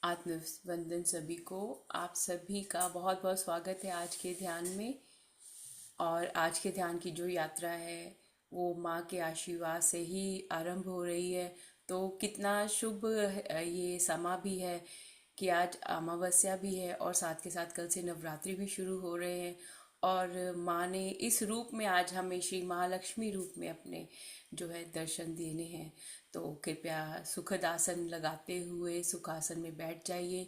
आत्मवंदन सभी को। आप सभी का बहुत बहुत स्वागत है आज के ध्यान में। और आज के ध्यान की जो यात्रा है वो माँ के आशीर्वाद से ही आरंभ हो रही है। तो कितना शुभ ये समा भी है कि आज अमावस्या भी है और साथ के साथ कल से नवरात्रि भी शुरू हो रहे हैं। और माँ ने इस रूप में आज हमें श्री महालक्ष्मी रूप में अपने जो है दर्शन देने हैं। तो कृपया सुखद आसन लगाते हुए सुखासन में बैठ जाइए।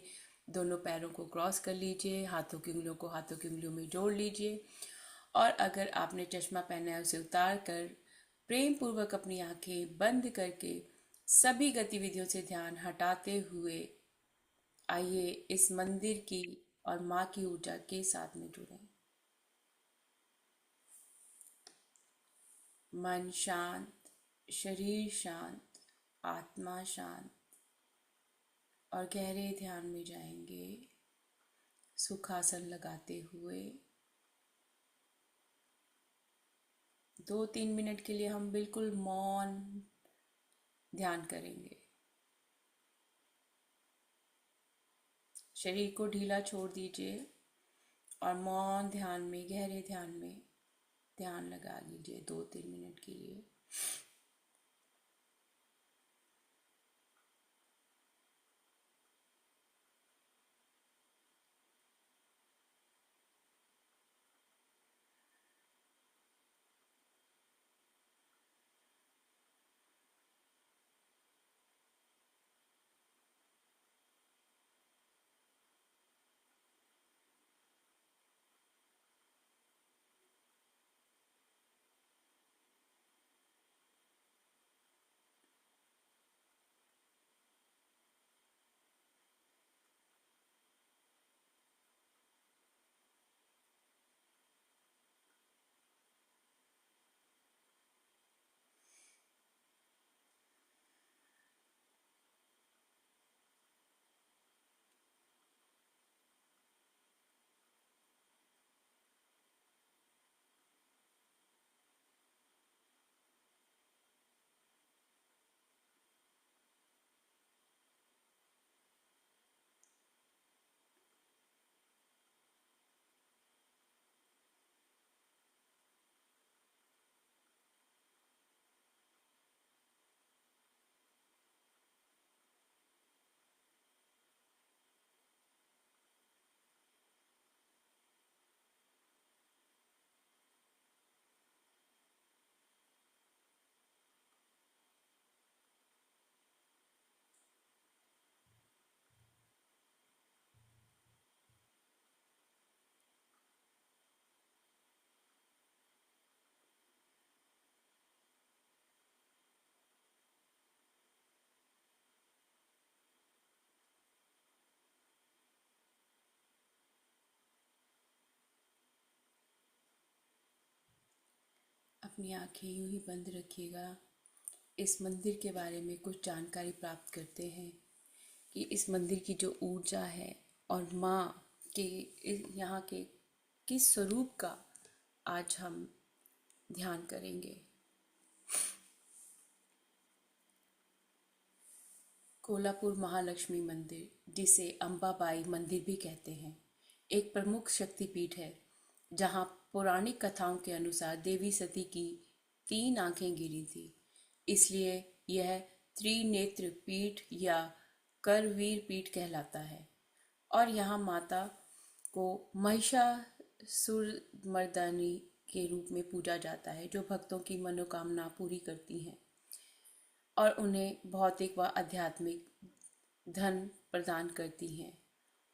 दोनों पैरों को क्रॉस कर लीजिए, हाथों की उंगलियों को हाथों की उंगलियों में जोड़ लीजिए। और अगर आपने चश्मा पहना है उसे उतार कर प्रेम पूर्वक अपनी आंखें बंद करके सभी गतिविधियों से ध्यान हटाते हुए आइए इस मंदिर की और माँ की ऊर्जा के साथ में जुड़ें। मन शांत, शरीर शांत, आत्मा शांत और गहरे ध्यान में जाएंगे। सुखासन लगाते हुए 2-3 मिनट के लिए हम बिल्कुल मौन ध्यान करेंगे। शरीर को ढीला छोड़ दीजिए और मौन ध्यान में, गहरे ध्यान में ध्यान लगा लीजिए 2-3 मिनट के लिए। अपनी आंखें यूं ही बंद रखिएगा। इस मंदिर के बारे में कुछ जानकारी प्राप्त करते हैं कि इस मंदिर की जो ऊर्जा है और माँ के यहाँ के किस स्वरूप का आज हम ध्यान करेंगे। कोल्हापुर महालक्ष्मी मंदिर, जिसे अंबाबाई मंदिर भी कहते हैं, एक प्रमुख शक्तिपीठ है जहाँ पौराणिक कथाओं के अनुसार देवी सती की 3 आंखें गिरी थी। इसलिए यह त्रिनेत्र पीठ या करवीर पीठ कहलाता है। और यहाँ माता को महिषासुरमर्दिनी के रूप में पूजा जाता है, जो भक्तों की मनोकामना पूरी करती हैं और उन्हें भौतिक व आध्यात्मिक धन प्रदान करती हैं।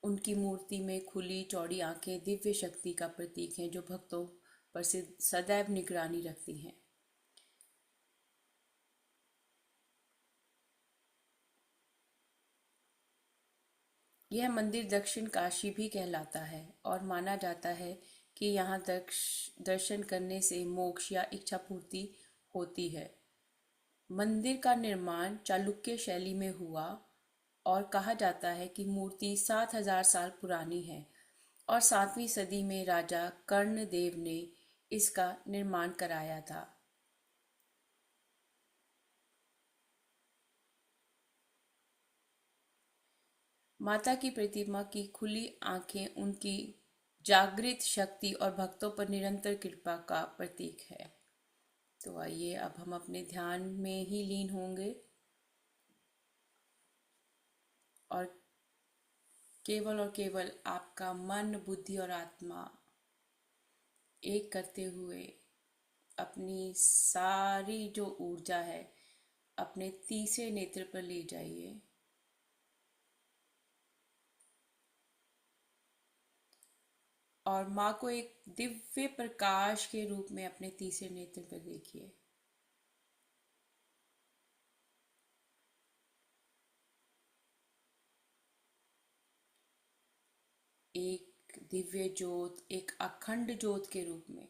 उनकी मूर्ति में खुली चौड़ी आंखें दिव्य शक्ति का प्रतीक हैं, जो भक्तों पर सदैव निगरानी रखती हैं। यह मंदिर दक्षिण काशी भी कहलाता है और माना जाता है कि यहाँ दर्शन करने से मोक्ष या इच्छा पूर्ति होती है। मंदिर का निर्माण चालुक्य शैली में हुआ और कहा जाता है कि मूर्ति 7,000 साल पुरानी है और 7वीं सदी में राजा कर्णदेव ने इसका निर्माण कराया था। माता की प्रतिमा की खुली आंखें उनकी जागृत शक्ति और भक्तों पर निरंतर कृपा का प्रतीक है। तो आइए अब हम अपने ध्यान में ही लीन होंगे और केवल आपका मन, बुद्धि और आत्मा एक करते हुए अपनी सारी जो ऊर्जा है अपने तीसरे नेत्र पर ले जाइए और माँ को एक दिव्य प्रकाश के रूप में अपने तीसरे नेत्र पर देखिए। एक दिव्य ज्योत, एक अखंड ज्योत के रूप में।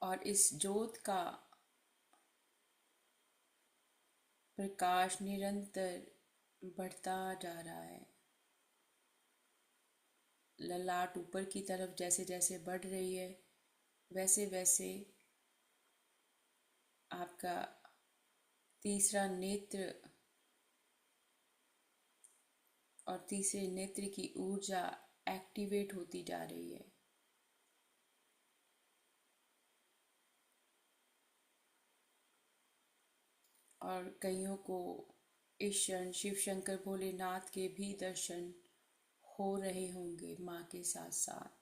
और इस ज्योत का प्रकाश निरंतर बढ़ता जा रहा है। ललाट ऊपर की तरफ जैसे जैसे बढ़ रही है, वैसे वैसे आपका तीसरा नेत्र और तीसरे नेत्र की ऊर्जा एक्टिवेट होती जा रही है। और कईयों को इस क्षण शिव शंकर भोलेनाथ के भी दर्शन हो रहे होंगे माँ के साथ साथ।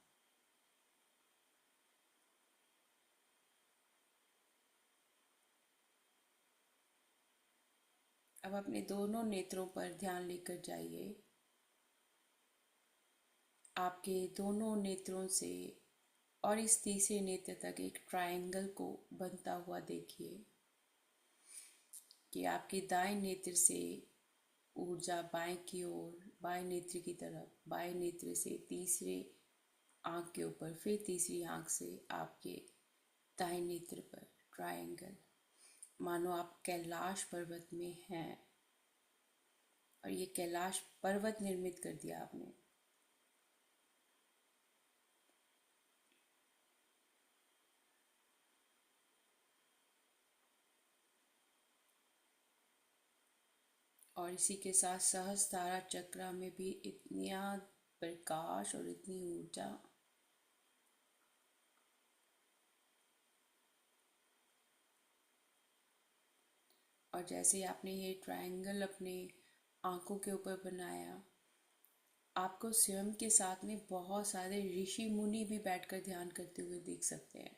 अब अपने दोनों नेत्रों पर ध्यान लेकर जाइए। आपके दोनों नेत्रों से और इस तीसरे नेत्र तक एक ट्रायंगल को बनता हुआ देखिए कि आपके दाएं नेत्र से ऊर्जा बाएं की ओर, बाएं नेत्र की तरफ, बाएं नेत्र से तीसरे आंख के ऊपर, फिर तीसरी आंख से आपके दाएं नेत्र पर ट्रायंगल, मानो आप कैलाश पर्वत में हैं और ये कैलाश पर्वत निर्मित कर दिया आपने। और इसी के साथ सहस्त्रारा चक्र में भी इतना प्रकाश और इतनी ऊर्जा। और जैसे आपने ये ट्रायंगल अपने आंखों के ऊपर बनाया, आपको स्वयं के साथ में बहुत सारे ऋषि मुनि भी बैठकर ध्यान करते हुए देख सकते हैं।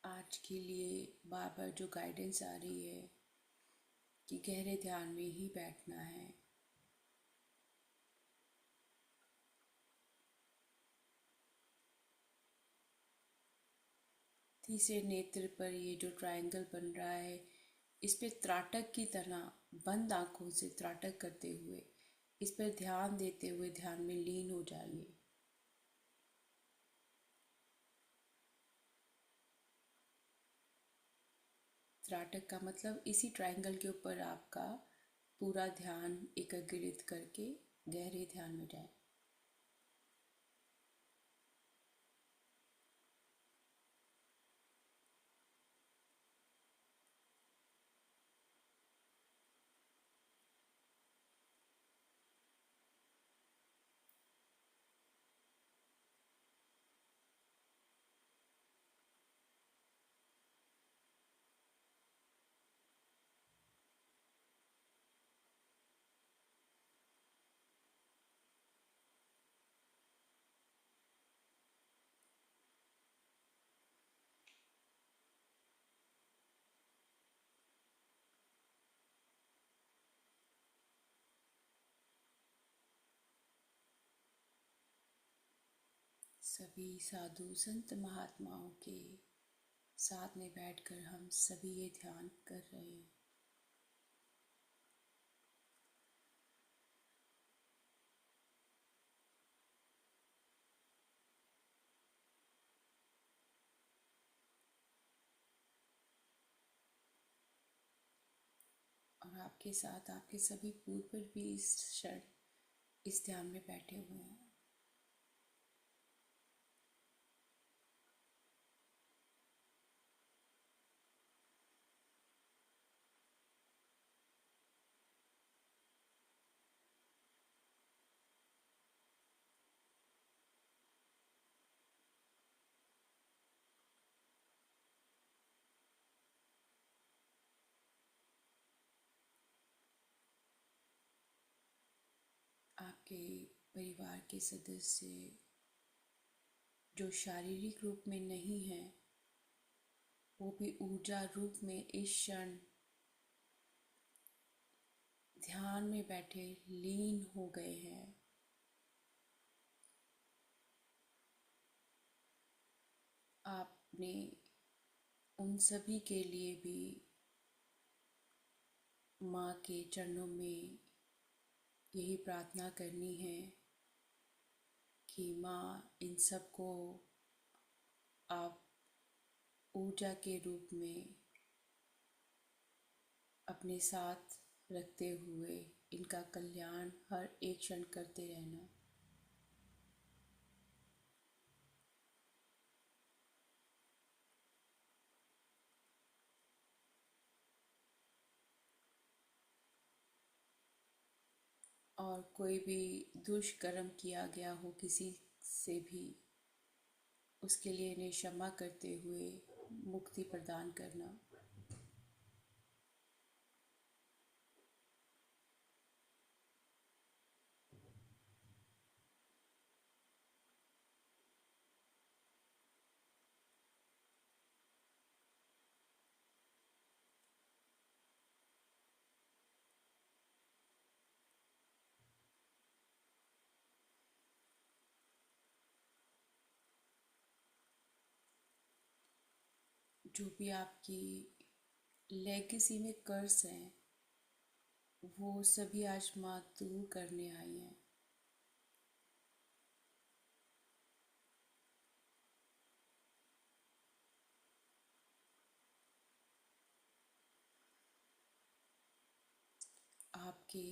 आज के लिए बार बार जो गाइडेंस आ रही है कि गहरे ध्यान में ही बैठना है। तीसरे नेत्र पर ये जो ट्रायंगल बन रहा है, इस पे त्राटक की तरह बंद आंखों से त्राटक करते हुए इस पर ध्यान देते हुए ध्यान में लीन हो जाइए। त्राटक का मतलब इसी ट्रायंगल के ऊपर आपका पूरा ध्यान एकाग्रित करके गहरे ध्यान में जाए। सभी साधु संत महात्माओं के साथ में बैठकर हम सभी ये ध्यान कर रहे हैं। और आपके साथ आपके सभी पूर्वज भी इस क्षण इस ध्यान में बैठे हुए हैं। आपके परिवार के सदस्य जो शारीरिक रूप में नहीं हैं, वो भी ऊर्जा रूप में इस क्षण ध्यान में बैठे लीन हो गए हैं। आपने उन सभी के लिए भी माँ के चरणों में यही प्रार्थना करनी है कि माँ इन सबको आप ऊर्जा के रूप में अपने साथ रखते हुए इनका कल्याण हर एक क्षण करते रहना। और कोई भी दुष्कर्म किया गया हो किसी से भी, उसके लिए इन्हें क्षमा करते हुए मुक्ति प्रदान करना। जो भी आपकी लेगेसी में कर्ज हैं, वो सभी आज माँ दूर करने आई हैं। आपके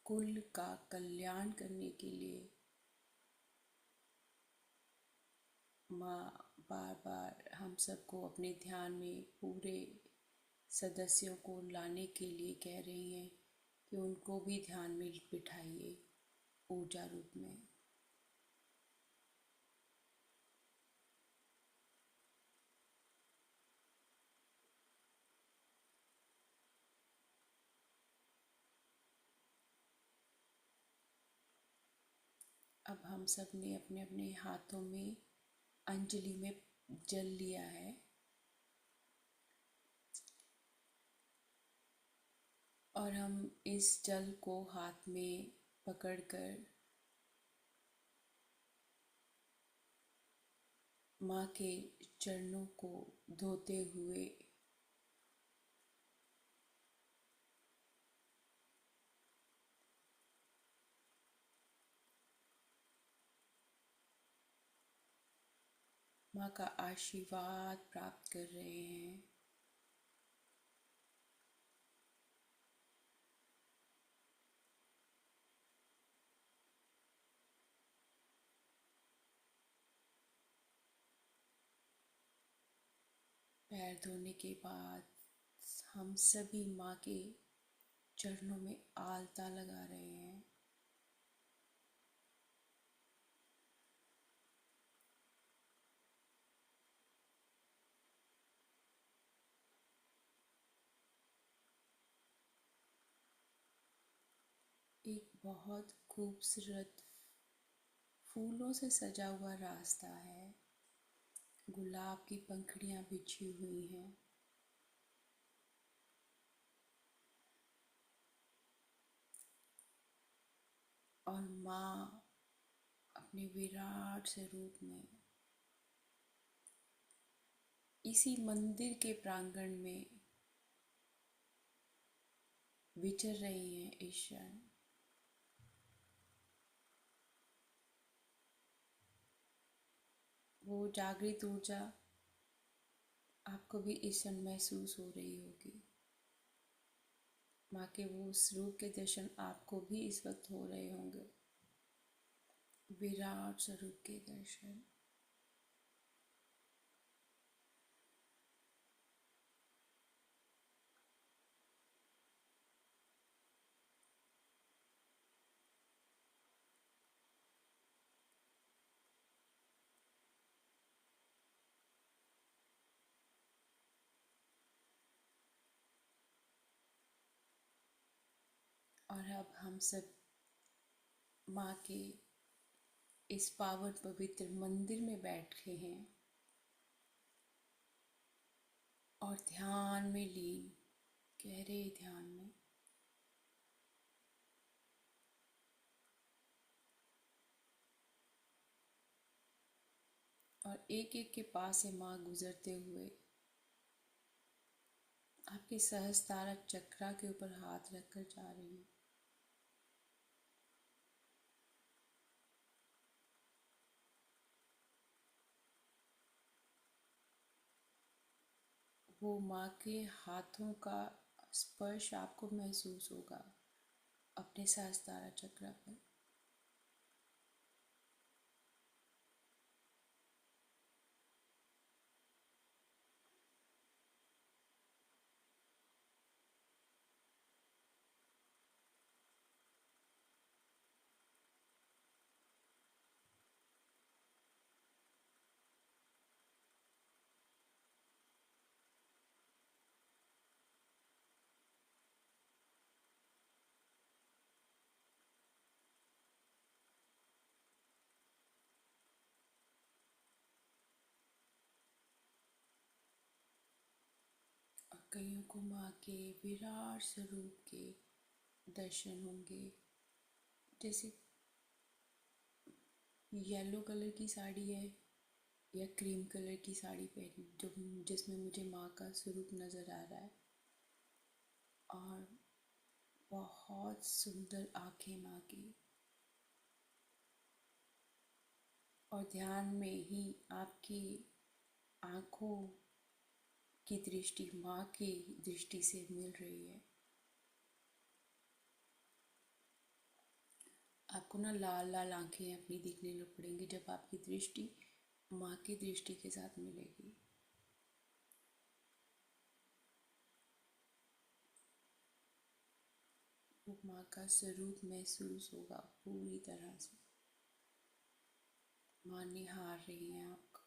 कुल का कल्याण करने के लिए माँ बार बार हम सबको अपने ध्यान में पूरे सदस्यों को लाने के लिए कह रही हैं कि उनको भी ध्यान में बिठाइए ऊर्जा रूप में। अब हम सब ने अपने अपने हाथों में अंजलि में जल लिया है और हम इस जल को हाथ में पकड़कर माँ के चरणों को धोते हुए माँ का आशीर्वाद प्राप्त कर रहे हैं। पैर धोने के बाद हम सभी माँ के चरणों में आलता लगा रहे हैं। एक बहुत खूबसूरत फूलों से सजा हुआ रास्ता है। गुलाब की पंखुड़ियाँ बिछी हुई हैं। और माँ अपने विराट से रूप में इसी मंदिर के प्रांगण में विचर रही हैं इस क्षण। वो जागृत ऊर्जा आपको भी इस क्षण महसूस हो रही होगी। माँ के वो उस रूप के दर्शन आपको भी इस वक्त हो रहे होंगे, विराट स्वरूप के दर्शन। और अब हम सब माँ के इस पावन पवित्र मंदिर में बैठे हैं और ध्यान में लीन, गहरे ध्यान में। और एक एक के पास से माँ गुजरते हुए आपके सहस्त्रार चक्रा के ऊपर हाथ रखकर जा रही है। वो माँ के हाथों का स्पर्श आपको महसूस होगा अपने सहस्त्रार चक्र पर। और कईयों को माँ के विराट स्वरूप के दर्शन होंगे, जैसे येलो कलर की साड़ी है या क्रीम कलर की साड़ी पहनी, जो जिसमें मुझे माँ का स्वरूप नज़र आ रहा है। और बहुत सुंदर आंखें माँ की। और ध्यान में ही आपकी आंखों की दृष्टि माँ की दृष्टि से मिल रही है। आपको ना लाल लाल आंखें अपनी दिखने लग पड़ेंगी जब आपकी दृष्टि माँ की दृष्टि के साथ मिलेगी। वो माँ का स्वरूप महसूस होगा पूरी तरह से। माँ निहार रही है आपको।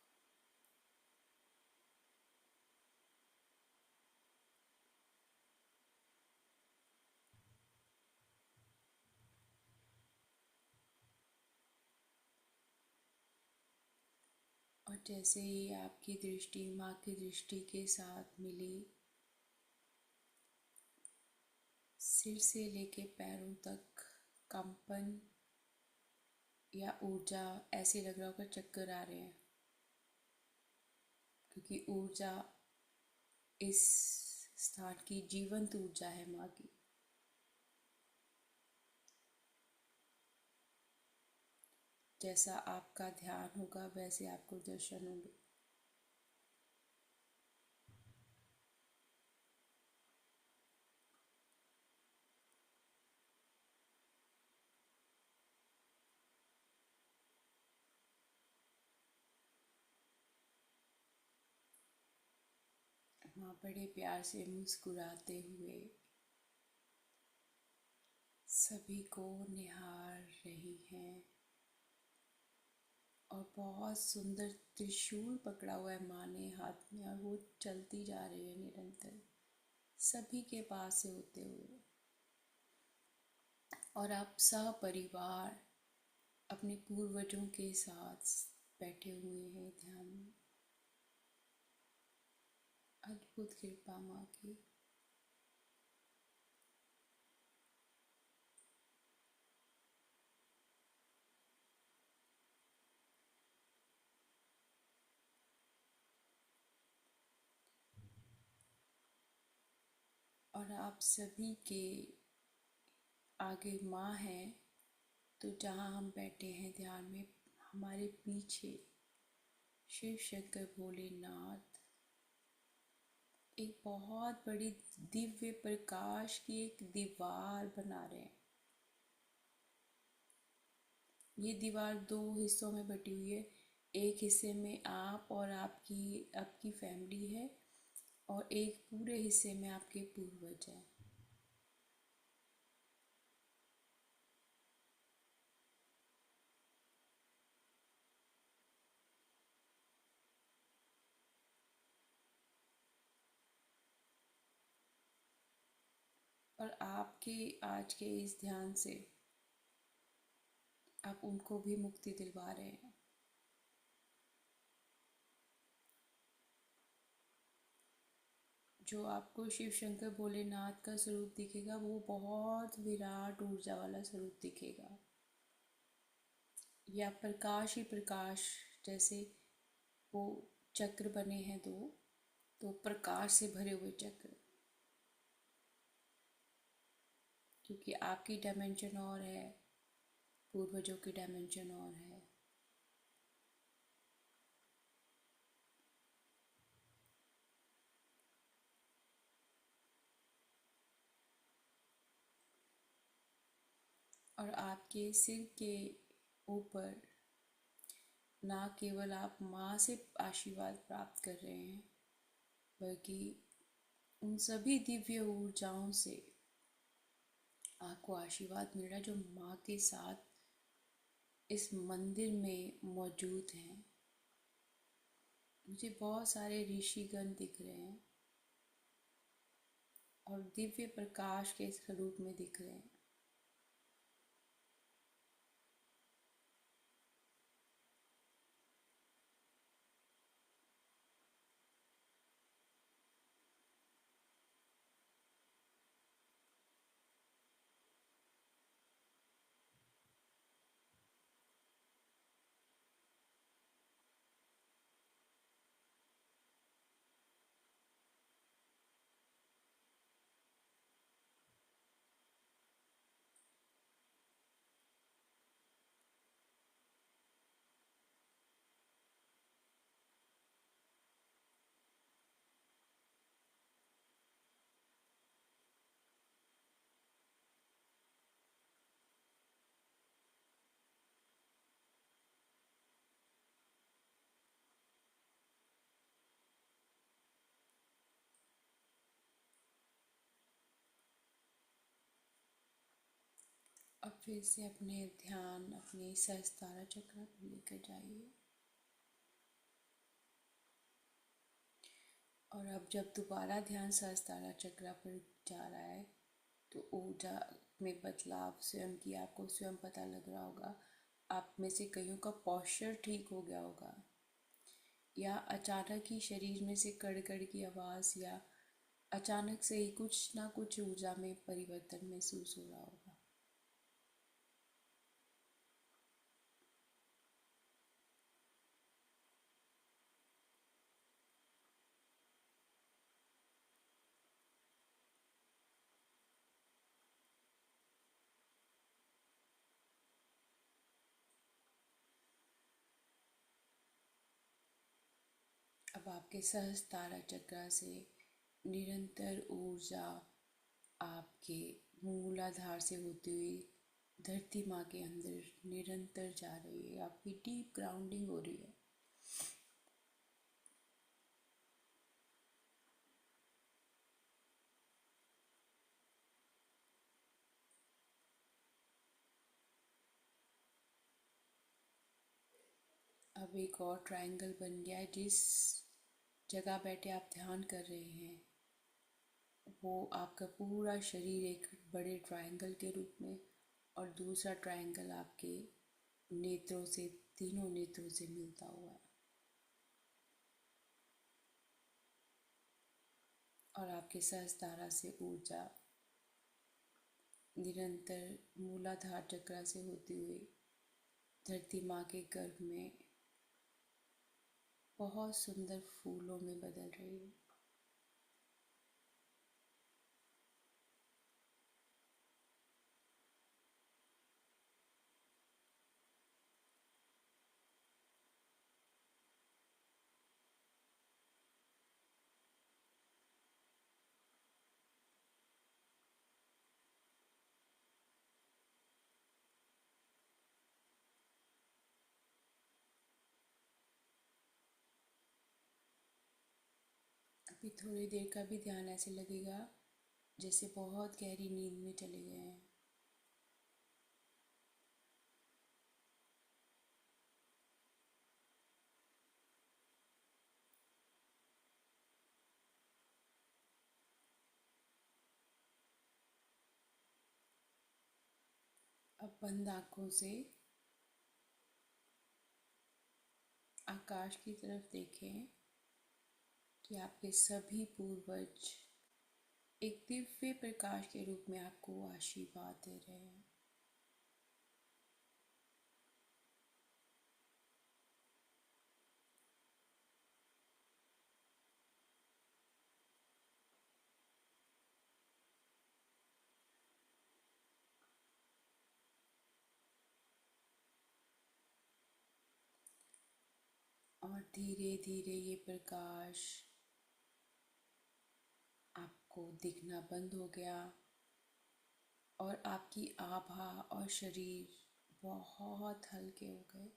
और जैसे ही आपकी दृष्टि माँ की दृष्टि के साथ मिली, सिर से लेके पैरों तक कंपन या ऊर्जा, ऐसे लग रहा होगा चक्कर आ रहे हैं, क्योंकि ऊर्जा इस स्थान की जीवंत ऊर्जा है माँ की। जैसा आपका ध्यान होगा वैसे आपको दर्शन होंगे। माँ बड़े प्यार से मुस्कुराते हुए सभी को निहार रही हैं। और बहुत सुंदर त्रिशूल पकड़ा हुआ है माँ ने हाथ में, और वो चलती जा रही है निरंतर सभी के पास से होते हुए। और आप सपरिवार अपने पूर्वजों के साथ बैठे हुए हैं ध्यान में। अद्भुत कृपा माँ की। और आप सभी के आगे माँ है। तो जहाँ हम बैठे हैं ध्यान में, हमारे पीछे शिव शंकर भोलेनाथ एक बहुत बड़ी दिव्य प्रकाश की एक दीवार बना रहे हैं। ये दीवार दो हिस्सों में बटी हुई है। एक हिस्से में आप और आपकी आपकी फैमिली है, और एक पूरे हिस्से में आपके पूर्वज हैं। और आपके आज के इस ध्यान से आप उनको भी मुक्ति दिलवा रहे हैं। जो आपको शिव शंकर भोलेनाथ का स्वरूप दिखेगा वो बहुत विराट ऊर्जा वाला स्वरूप दिखेगा, या प्रकाश ही प्रकाश। जैसे वो चक्र बने हैं दो, तो प्रकाश से भरे हुए चक्र, क्योंकि आपकी डायमेंशन और है, पूर्वजों की डायमेंशन और है। और आपके सिर के ऊपर ना केवल आप माँ से आशीर्वाद प्राप्त कर रहे हैं, बल्कि उन सभी दिव्य ऊर्जाओं से आपको आशीर्वाद मिल रहा है जो माँ के साथ इस मंदिर में मौजूद हैं। मुझे बहुत सारे ऋषिगण दिख रहे हैं और दिव्य प्रकाश के स्वरूप में दिख रहे हैं। अब फिर से अपने ध्यान अपने सहस्त्रार चक्र पर लेकर जाइए। और अब जब दोबारा ध्यान सहस्त्रार चक्र पर जा रहा है, तो ऊर्जा में बदलाव स्वयं की आपको स्वयं पता लग रहा होगा। आप में से कईयों का पोस्चर ठीक हो गया होगा, या अचानक ही शरीर में से कड़ की आवाज़, या अचानक से ही कुछ ना कुछ ऊर्जा में परिवर्तन महसूस हो रहा होगा। अब आपके सहस्त्रार चक्र से निरंतर ऊर्जा आपके मूलाधार से होती हुई धरती माँ के अंदर निरंतर जा रही है। आपकी डीप ग्राउंडिंग हो रही है। अब एक और ट्रायंगल बन गया है। जिस जगह बैठे आप ध्यान कर रहे हैं, वो आपका पूरा शरीर एक बड़े ट्रायंगल के रूप में, और दूसरा ट्रायंगल आपके नेत्रों से, तीनों नेत्रों से मिलता हुआ है। और आपके सहस्त्रारा से ऊर्जा निरंतर मूलाधार चक्र से होती हुई धरती माँ के गर्भ में बहुत सुंदर फूलों में बदल रही है। अभी थोड़ी देर का भी ध्यान ऐसे लगेगा जैसे बहुत गहरी नींद में चले गए हैं। अब बंद आँखों से आकाश की तरफ देखें कि आपके सभी पूर्वज एक दिव्य प्रकाश के रूप में आपको आशीर्वाद दे रहे हैं। और धीरे धीरे ये प्रकाश आपको दिखना बंद हो गया और आपकी आभा और शरीर बहुत हल्के हो गए।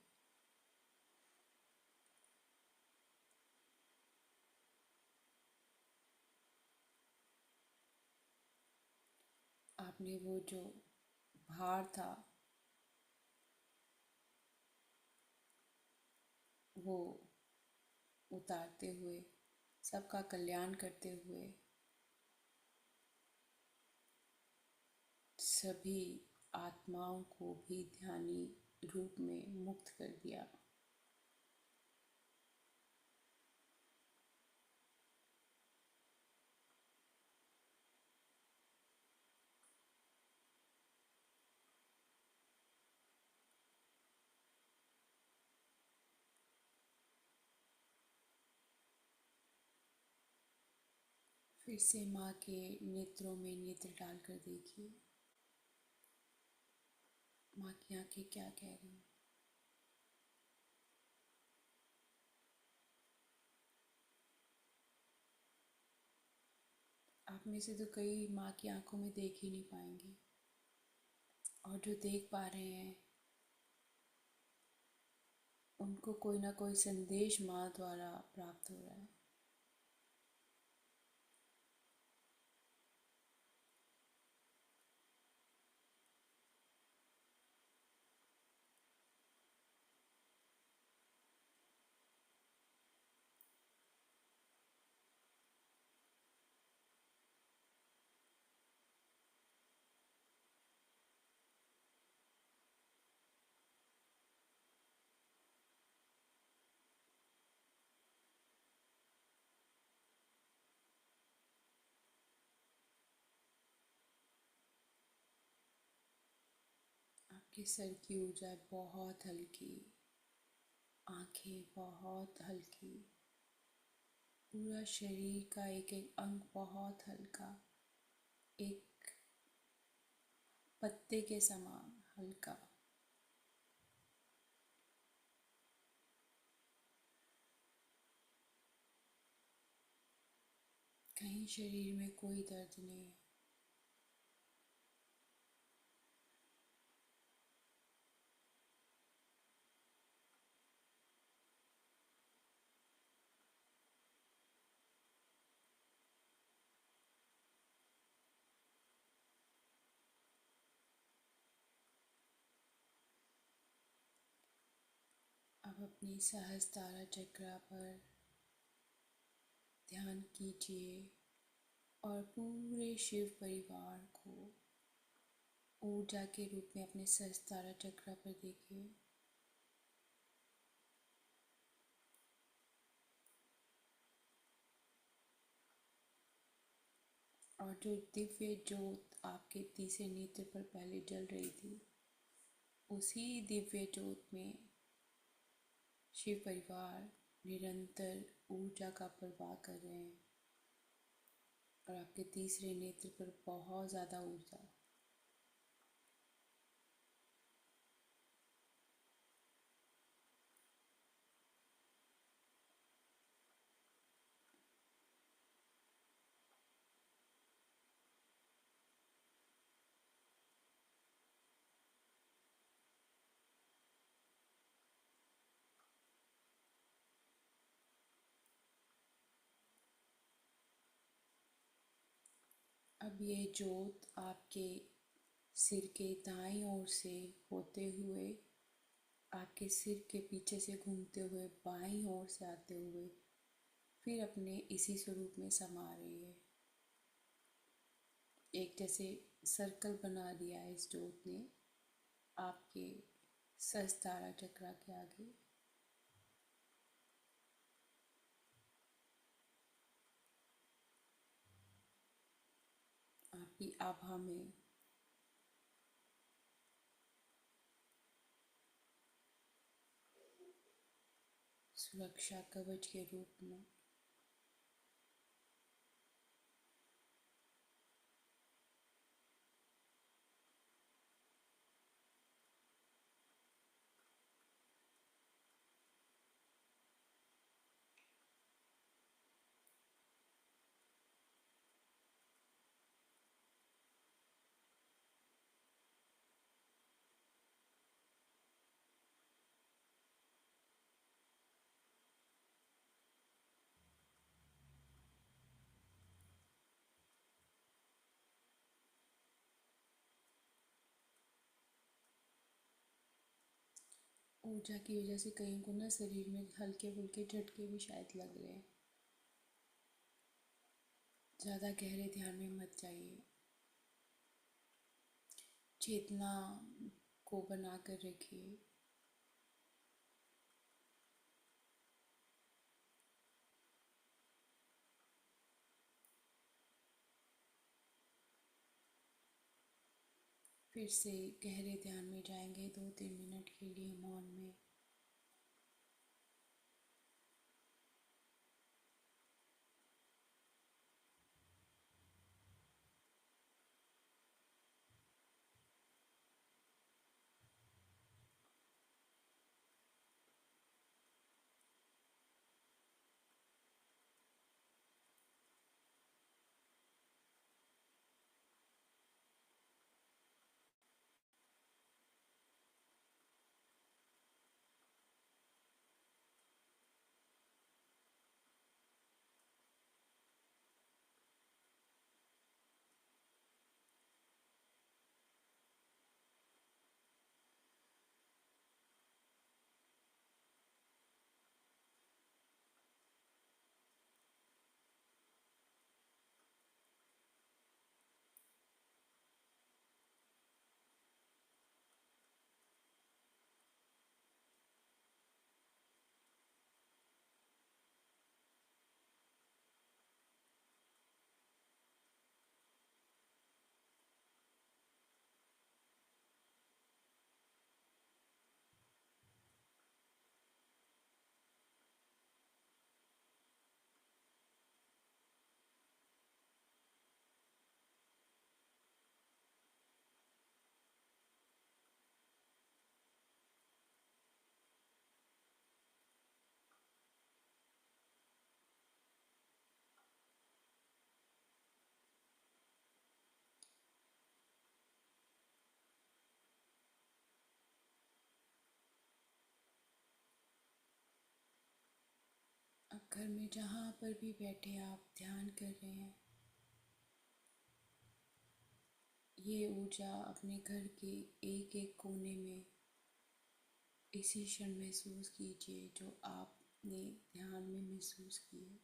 आपने वो जो भार था वो उतारते हुए, सबका कल्याण करते हुए सभी आत्माओं को भी ध्यानी रूप में मुक्त कर दिया। फिर से माँ के नेत्रों में नेत्र डालकर देखिए, माँ की आंखें क्या कह रही हैं। आप में से तो कई माँ की आंखों में देख ही नहीं पाएंगे, और जो देख पा रहे हैं उनको कोई ना कोई संदेश माँ द्वारा प्राप्त हो रहा है। आपके सर की ऊर्जा बहुत हल्की, आंखें बहुत हल्की, पूरा शरीर का एक एक अंग बहुत हल्का, एक पत्ते के समान हल्का। कहीं शरीर में कोई दर्द नहीं है। अब अपनी सहस्त्रारा चक्र पर ध्यान कीजिए और पूरे शिव परिवार को ऊर्जा के रूप में अपने सहस्त्रारा चक्र पर देखिए। और जो दिव्य ज्योत आपके तीसरे नेत्र पर पहले जल रही थी, उसी दिव्य ज्योत में शिव परिवार निरंतर ऊर्जा का प्रवाह कर रहे हैं और आपके तीसरे नेत्र पर बहुत ज़्यादा ऊर्जा। अब ये जोत आपके सिर के दाईं ओर से होते हुए आपके सिर के पीछे से घूमते हुए बाईं ओर से आते हुए फिर अपने इसी स्वरूप में समा रही है। एक जैसे सर्कल बना दिया है इस जोत ने आपके सहस्त्रार चक्र के आगे। आपकी आभा में सुरक्षा कवच के रूप में ऊर्जा की वजह से कईयों को ना शरीर में हल्के फुल्के झटके भी शायद लग रहे हैं। ज़्यादा गहरे ध्यान में मत जाइए। चेतना को बना कर रखिए। फिर से गहरे ध्यान में जाएंगे 2-3 मिनट के लिए मौन में। अब घर में जहाँ पर भी बैठे आप ध्यान कर रहे हैं, ये ऊर्जा अपने घर के एक एक कोने में इसी क्षण महसूस कीजिए जो आपने ध्यान में महसूस की है।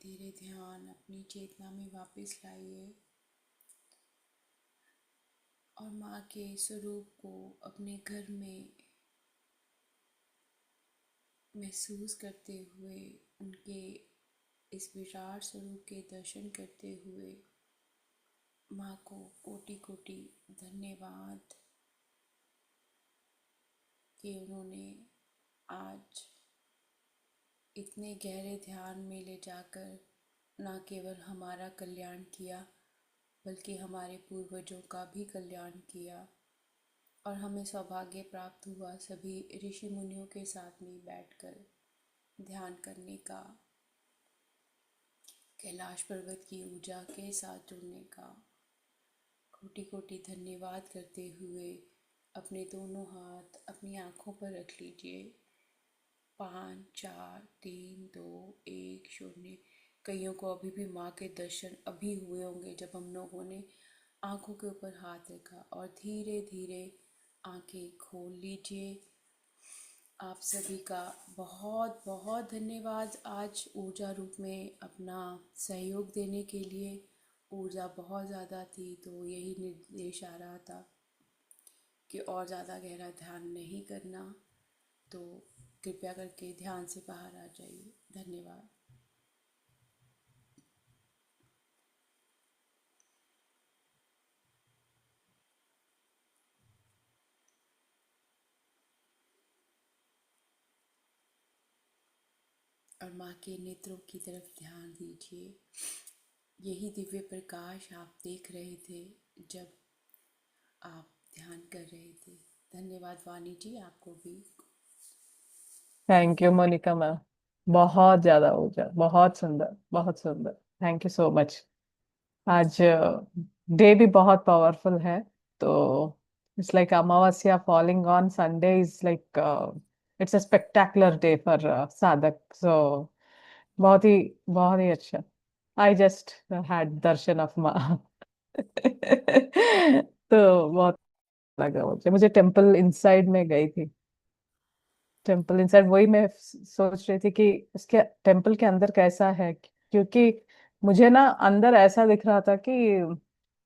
धीरे ध्यान अपनी चेतना में वापस लाइए और माँ के स्वरूप को अपने घर में महसूस करते हुए उनके इस विराट स्वरूप के दर्शन करते हुए माँ को कोटि कोटि धन्यवाद कि उन्होंने आज इतने गहरे ध्यान में ले जाकर न केवल हमारा कल्याण किया बल्कि हमारे पूर्वजों का भी कल्याण किया और हमें सौभाग्य प्राप्त हुआ सभी ऋषि मुनियों के साथ में बैठकर ध्यान करने का, कैलाश पर्वत की ऊर्जा के साथ जुड़ने का। कोटि कोटि धन्यवाद करते हुए अपने दोनों हाथ अपनी आँखों पर रख लीजिए। 5 4 3 2 1 0। कईयों को अभी भी माँ के दर्शन अभी हुए होंगे जब हम लोगों ने आँखों के ऊपर हाथ रखा और धीरे धीरे आँखें खोल लीजिए। आप सभी का बहुत बहुत धन्यवाद आज ऊर्जा रूप में अपना सहयोग देने के लिए। ऊर्जा बहुत ज़्यादा थी तो यही निर्देश आ रहा था कि और ज़्यादा गहरा ध्यान नहीं करना, तो कृपया करके ध्यान से बाहर आ जाइए। धन्यवाद। और माँ के नेत्रों की तरफ ध्यान दीजिए। यही दिव्य प्रकाश आप देख रहे थे जब आप ध्यान कर रहे थे। धन्यवाद वानी जी, आपको भी। Thank you Monica ma'am. बहुत ज्यादा ऊर्जा, बहुत सुंदर, बहुत सुंदर। Thank you so much. आज डे भी बहुत पावरफुल है। तो it's like amavasya falling on Sunday is like it's a spectacular day for sadhak. So बहुत ही अच्छा। I just had darshan of Maa. तो बहुत लगा मुझे टेम्पल इनसाइड में गई थी। टेम्पल इनसाइड वही मैं सोच रही थी कि उसके टेम्पल के अंदर कैसा है, क्योंकि मुझे ना अंदर ऐसा दिख रहा था कि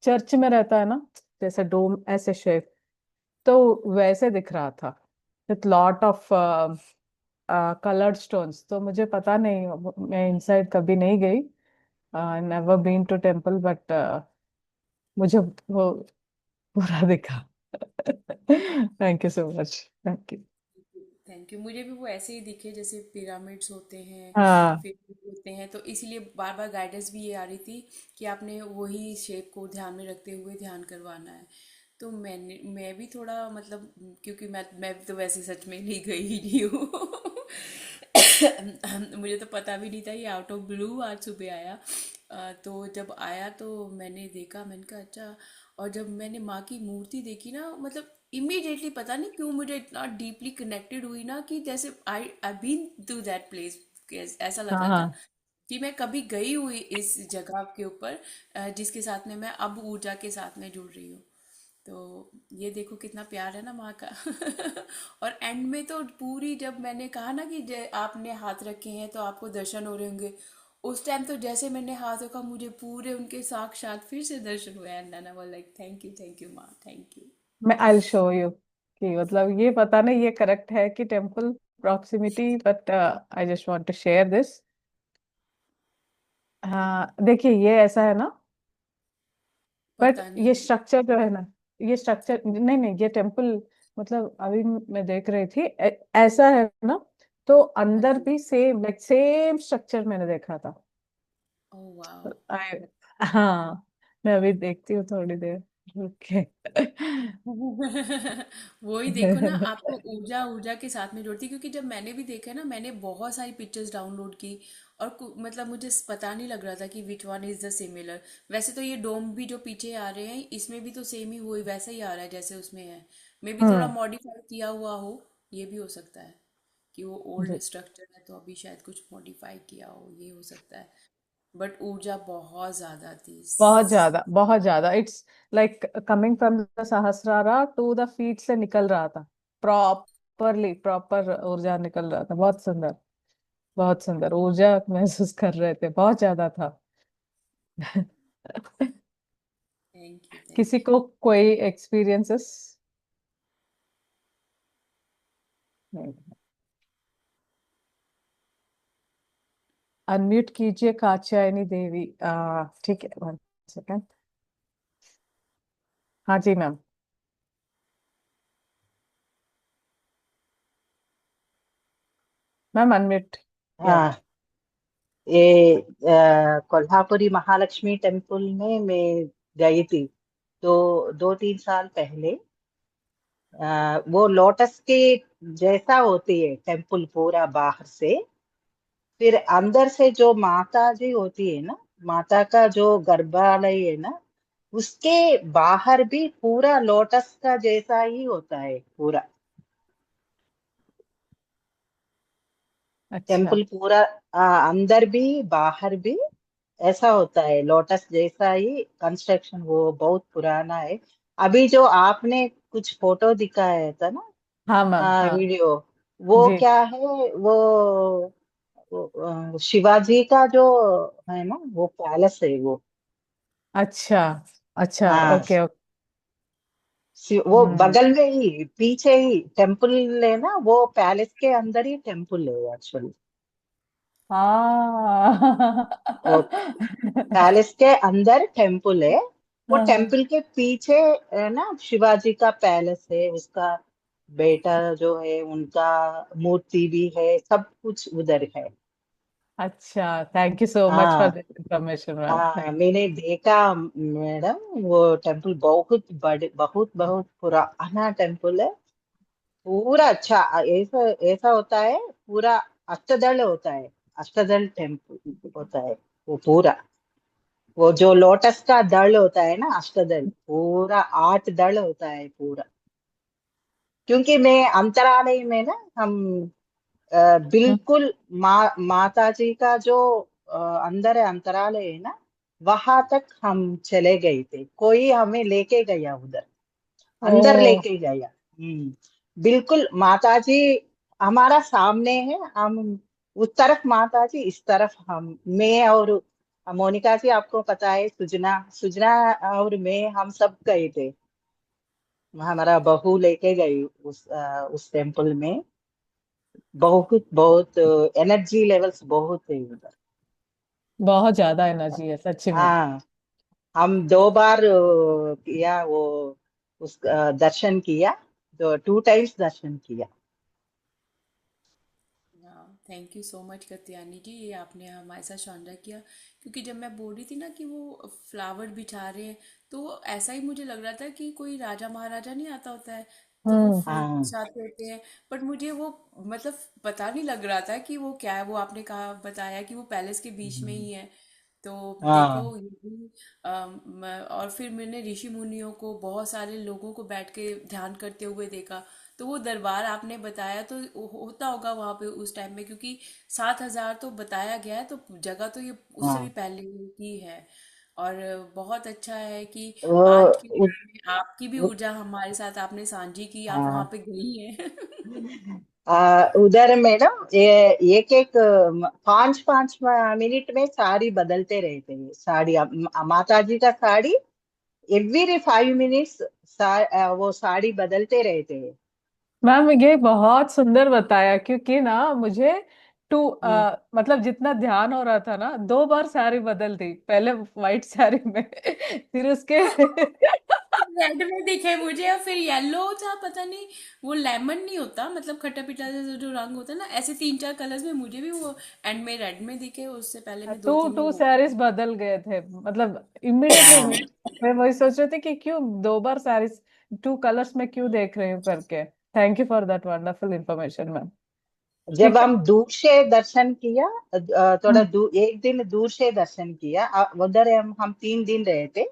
चर्च में रहता है ना, जैसे डोम ऐसे शेप, तो वैसे दिख रहा था with lot of coloured stones. तो मुझे पता नहीं, मैं इनसाइड कभी नहीं गई, never been to temple, but मुझे वो पूरा दिखा। Thank you so much. Thank you. Thank you. मुझे भी वो ऐसे ही दिखे जैसे पिरामिड्स होते हैं, हाँ फिर होते हैं, तो इसीलिए बार बार गाइडेंस भी ये आ रही थी कि आपने वही शेप को ध्यान में रखते हुए ध्यान करवाना है। तो मैं भी थोड़ा मतलब, क्योंकि मैं तो वैसे सच में नहीं गई ही नहीं हूँ। मुझे तो पता भी नहीं था, ये आउट ऑफ ब्लू आज सुबह आया। तो जब आया तो मैंने देखा, मैंने कहा अच्छा। और जब मैंने माँ की मूर्ति देखी ना, मतलब इमीडिएटली पता नहीं क्यों मुझे इतना डीपली कनेक्टेड हुई ना कि जैसे I been to that place. ऐसा लग हाँ रहा था हाँ। कि मैं कभी गई हुई इस जगह के ऊपर, जिसके साथ में मैं अब ऊर्जा के साथ में जुड़ रही हूँ। तो ये देखो कितना प्यार है ना माँ का। और एंड में तो पूरी, जब मैंने कहा ना कि आपने हाथ रखे हैं तो आपको दर्शन हो रहे होंगे, उस टाइम तो जैसे मैंने हाथ रखा मुझे पूरे उनके साक्षात फिर से दर्शन हुए। And I was like thank you माँ, थैंक यू। मैं आई शो यू कि मतलब ये पता नहीं ये करेक्ट है कि temple proximity, but I just want to share this. हाँ देखिए, ये ऐसा है ना, बट पता ये नहीं। स्ट्रक्चर जो है ना, ये स्ट्रक्चर नहीं नहीं, ये टेम्पल मतलब अभी मैं देख रही थी, ऐसा है ना, तो हाँ अंदर जी। भी सेम लाइक सेम स्ट्रक्चर मैंने देखा था। Oh wow. आई हाँ, मैं अभी देखती हूँ थोड़ी देर रुक के। वही देखो ना, आपको ऊर्जा ऊर्जा के साथ में जोड़ती, क्योंकि जब मैंने भी देखा ना, मैंने बहुत सारी पिक्चर्स डाउनलोड की और मतलब मुझे पता नहीं लग रहा था कि which one is the similar. वैसे तो ये डोम भी जो पीछे आ रहे हैं इसमें भी तो सेम ही वही वैसा ही आ रहा है जैसे उसमें है। मे भी थोड़ा हम्म। मॉडिफाई किया हुआ हो, ये भी हो सकता है कि वो ओल्ड जी। स्ट्रक्चर है तो अभी शायद कुछ मॉडिफाई किया हो, ये हो सकता है। बट ऊर्जा बहुत ज्यादा थी। बहुत ज्यादा, बहुत ज्यादा। It's like coming from the Sahasrara to the feet से निकल रहा था, प्रॉपरली प्रॉपर ऊर्जा निकल रहा था, बहुत सुंदर। बहुत सुंदर ऊर्जा महसूस कर रहे थे, बहुत ज्यादा था। थैंक यू, थैंक किसी को कोई एक्सपीरियंसेस? अनम्यूट कीजिए कात्यायनी देवी। ठीक है, 1 सेकेंड। हाँ जी मैम। Ma'am unmute. या। हाँ, ये कोल्हापुरी महालक्ष्मी टेम्पल में मैं गई थी। तो 2-3 साल पहले वो लोटस के जैसा होती है टेम्पल पूरा बाहर से। फिर अंदर से जो माता जी होती है ना, माता का जो गर्भालय है ना, उसके बाहर भी पूरा लोटस का जैसा ही होता है पूरा। अच्छा। टेम्पल पूरा अंदर भी बाहर भी ऐसा होता है लोटस जैसा ही कंस्ट्रक्शन। वो बहुत पुराना है। अभी जो आपने कुछ फोटो दिखाया था ना, हाँ मैम, हाँ। वीडियो, वो जी। क्या है? वो शिवाजी का जो है ना, वो पैलेस है वो। अच्छा। अच्छा, हाँ, ओके ओके। वो हम्म। बगल में ही पीछे ही टेम्पल है ना, वो पैलेस के अंदर ही टेम्पल है एक्चुअली। हाँ। वो पैलेस के अंदर टेम्पल है। वो हाँ। टेम्पल के पीछे है ना, शिवाजी का पैलेस है, उसका बेटा जो है उनका मूर्ति भी है, सब कुछ उधर है। अच्छा, thank you so much for हाँ, दिस इंफॉर्मेशन मैम, हाँ, थैंक। मैंने देखा मैडम। वो टेम्पल बहुत बड़े, बहुत बहुत पुराना टेम्पल है। पूरा अच्छा ऐसा ऐसा होता है पूरा। अष्टदल होता है, अष्टदल टेम्पल होता है वो पूरा। वो जो लोटस का दल होता है ना, अष्टदल पूरा 8 दल होता है पूरा। क्योंकि मैं अंतरालय में ना, हम बिल्कुल माता जी का जो अंदर है अंतरालय है ना, वहां तक हम चले गए थे। कोई हमें लेके गया उधर, अंदर ओ। लेके गया। बिल्कुल माता जी हमारा सामने है। हम उस तरफ माता जी, इस तरफ हम, मैं और मोनिका जी, आपको पता है, सुजना सुजना और मैं, हम सब गए थे। हमारा बहू लेके गई उस टेम्पल में। बहुत बहुत एनर्जी लेवल्स बहुत है उधर। बहुत ज्यादा एनर्जी है सच्ची में। हाँ, हम 2 बार किया वो, उस दर्शन किया। 2 टाइम्स दर्शन किया। हाँ, thank you so much Katyani ji, ये आपने हमारे साथ साझा किया। क्योंकि जब मैं बोल रही थी ना कि वो फ्लावर बिछा रहे हैं, तो ऐसा ही मुझे लग रहा था कि कोई राजा महाराजा नहीं आता होता है, तो वो हम्म। फूल हाँ, बिछाते होते हैं। बट मुझे वो मतलब पता नहीं लग रहा था कि वो क्या है। वो आपने कहा, बताया कि वो पैलेस के बीच में ही है। तो देखो हाँ, ये भी और फिर मैंने ऋषि मुनियों को, बहुत सारे लोगों को बैठ के ध्यान करते हुए देखा। तो वो दरबार आपने बताया, तो होता होगा वहां पे उस टाइम में, क्योंकि 7,000 तो बताया गया है, तो जगह तो ये उससे भी हाँ। पहले की है। और बहुत अच्छा है कि वो आज के उ- time में आपकी भी ऊर्जा हमारे साथ आपने साझी की, आप वहां हाँ, पे गई हैं। उधर मैडम एक एक 5-5 मिनट में साड़ी बदलते रहते हैं। साड़ी माता जी का साड़ी एवरी 5 मिनट्स वो साड़ी बदलते रहते हैं। मैम ये बहुत सुंदर बताया, क्योंकि ना मुझे हम्म। मतलब जितना ध्यान हो रहा था ना, 2 बार साड़ी बदल दी, पहले व्हाइट साड़ी में फिर उसके रेड में दिखे मुझे, और फिर येलो था, पता नहीं वो लेमन नहीं होता, मतलब खट्टा मीठा जैसा जो रंग होता है ना, ऐसे 3-4 कलर्स में मुझे भी वो एंड में रेड में दिखे। उससे पहले मैं दो टू तीन में टू वो। साड़ीज बदल गए थे, मतलब इमिडिएटली। हाँ, मैं वही सोच रही थी कि क्यों 2 बार साड़ीज, 2 कलर्स में क्यों देख रही हूँ करके। Thank you for that wonderful information ma'am. जब ठीक है। हम दूर से दर्शन किया, थोड़ा हम्म। एक दिन दूर से दर्शन किया। उधर हम 3 दिन रहे थे।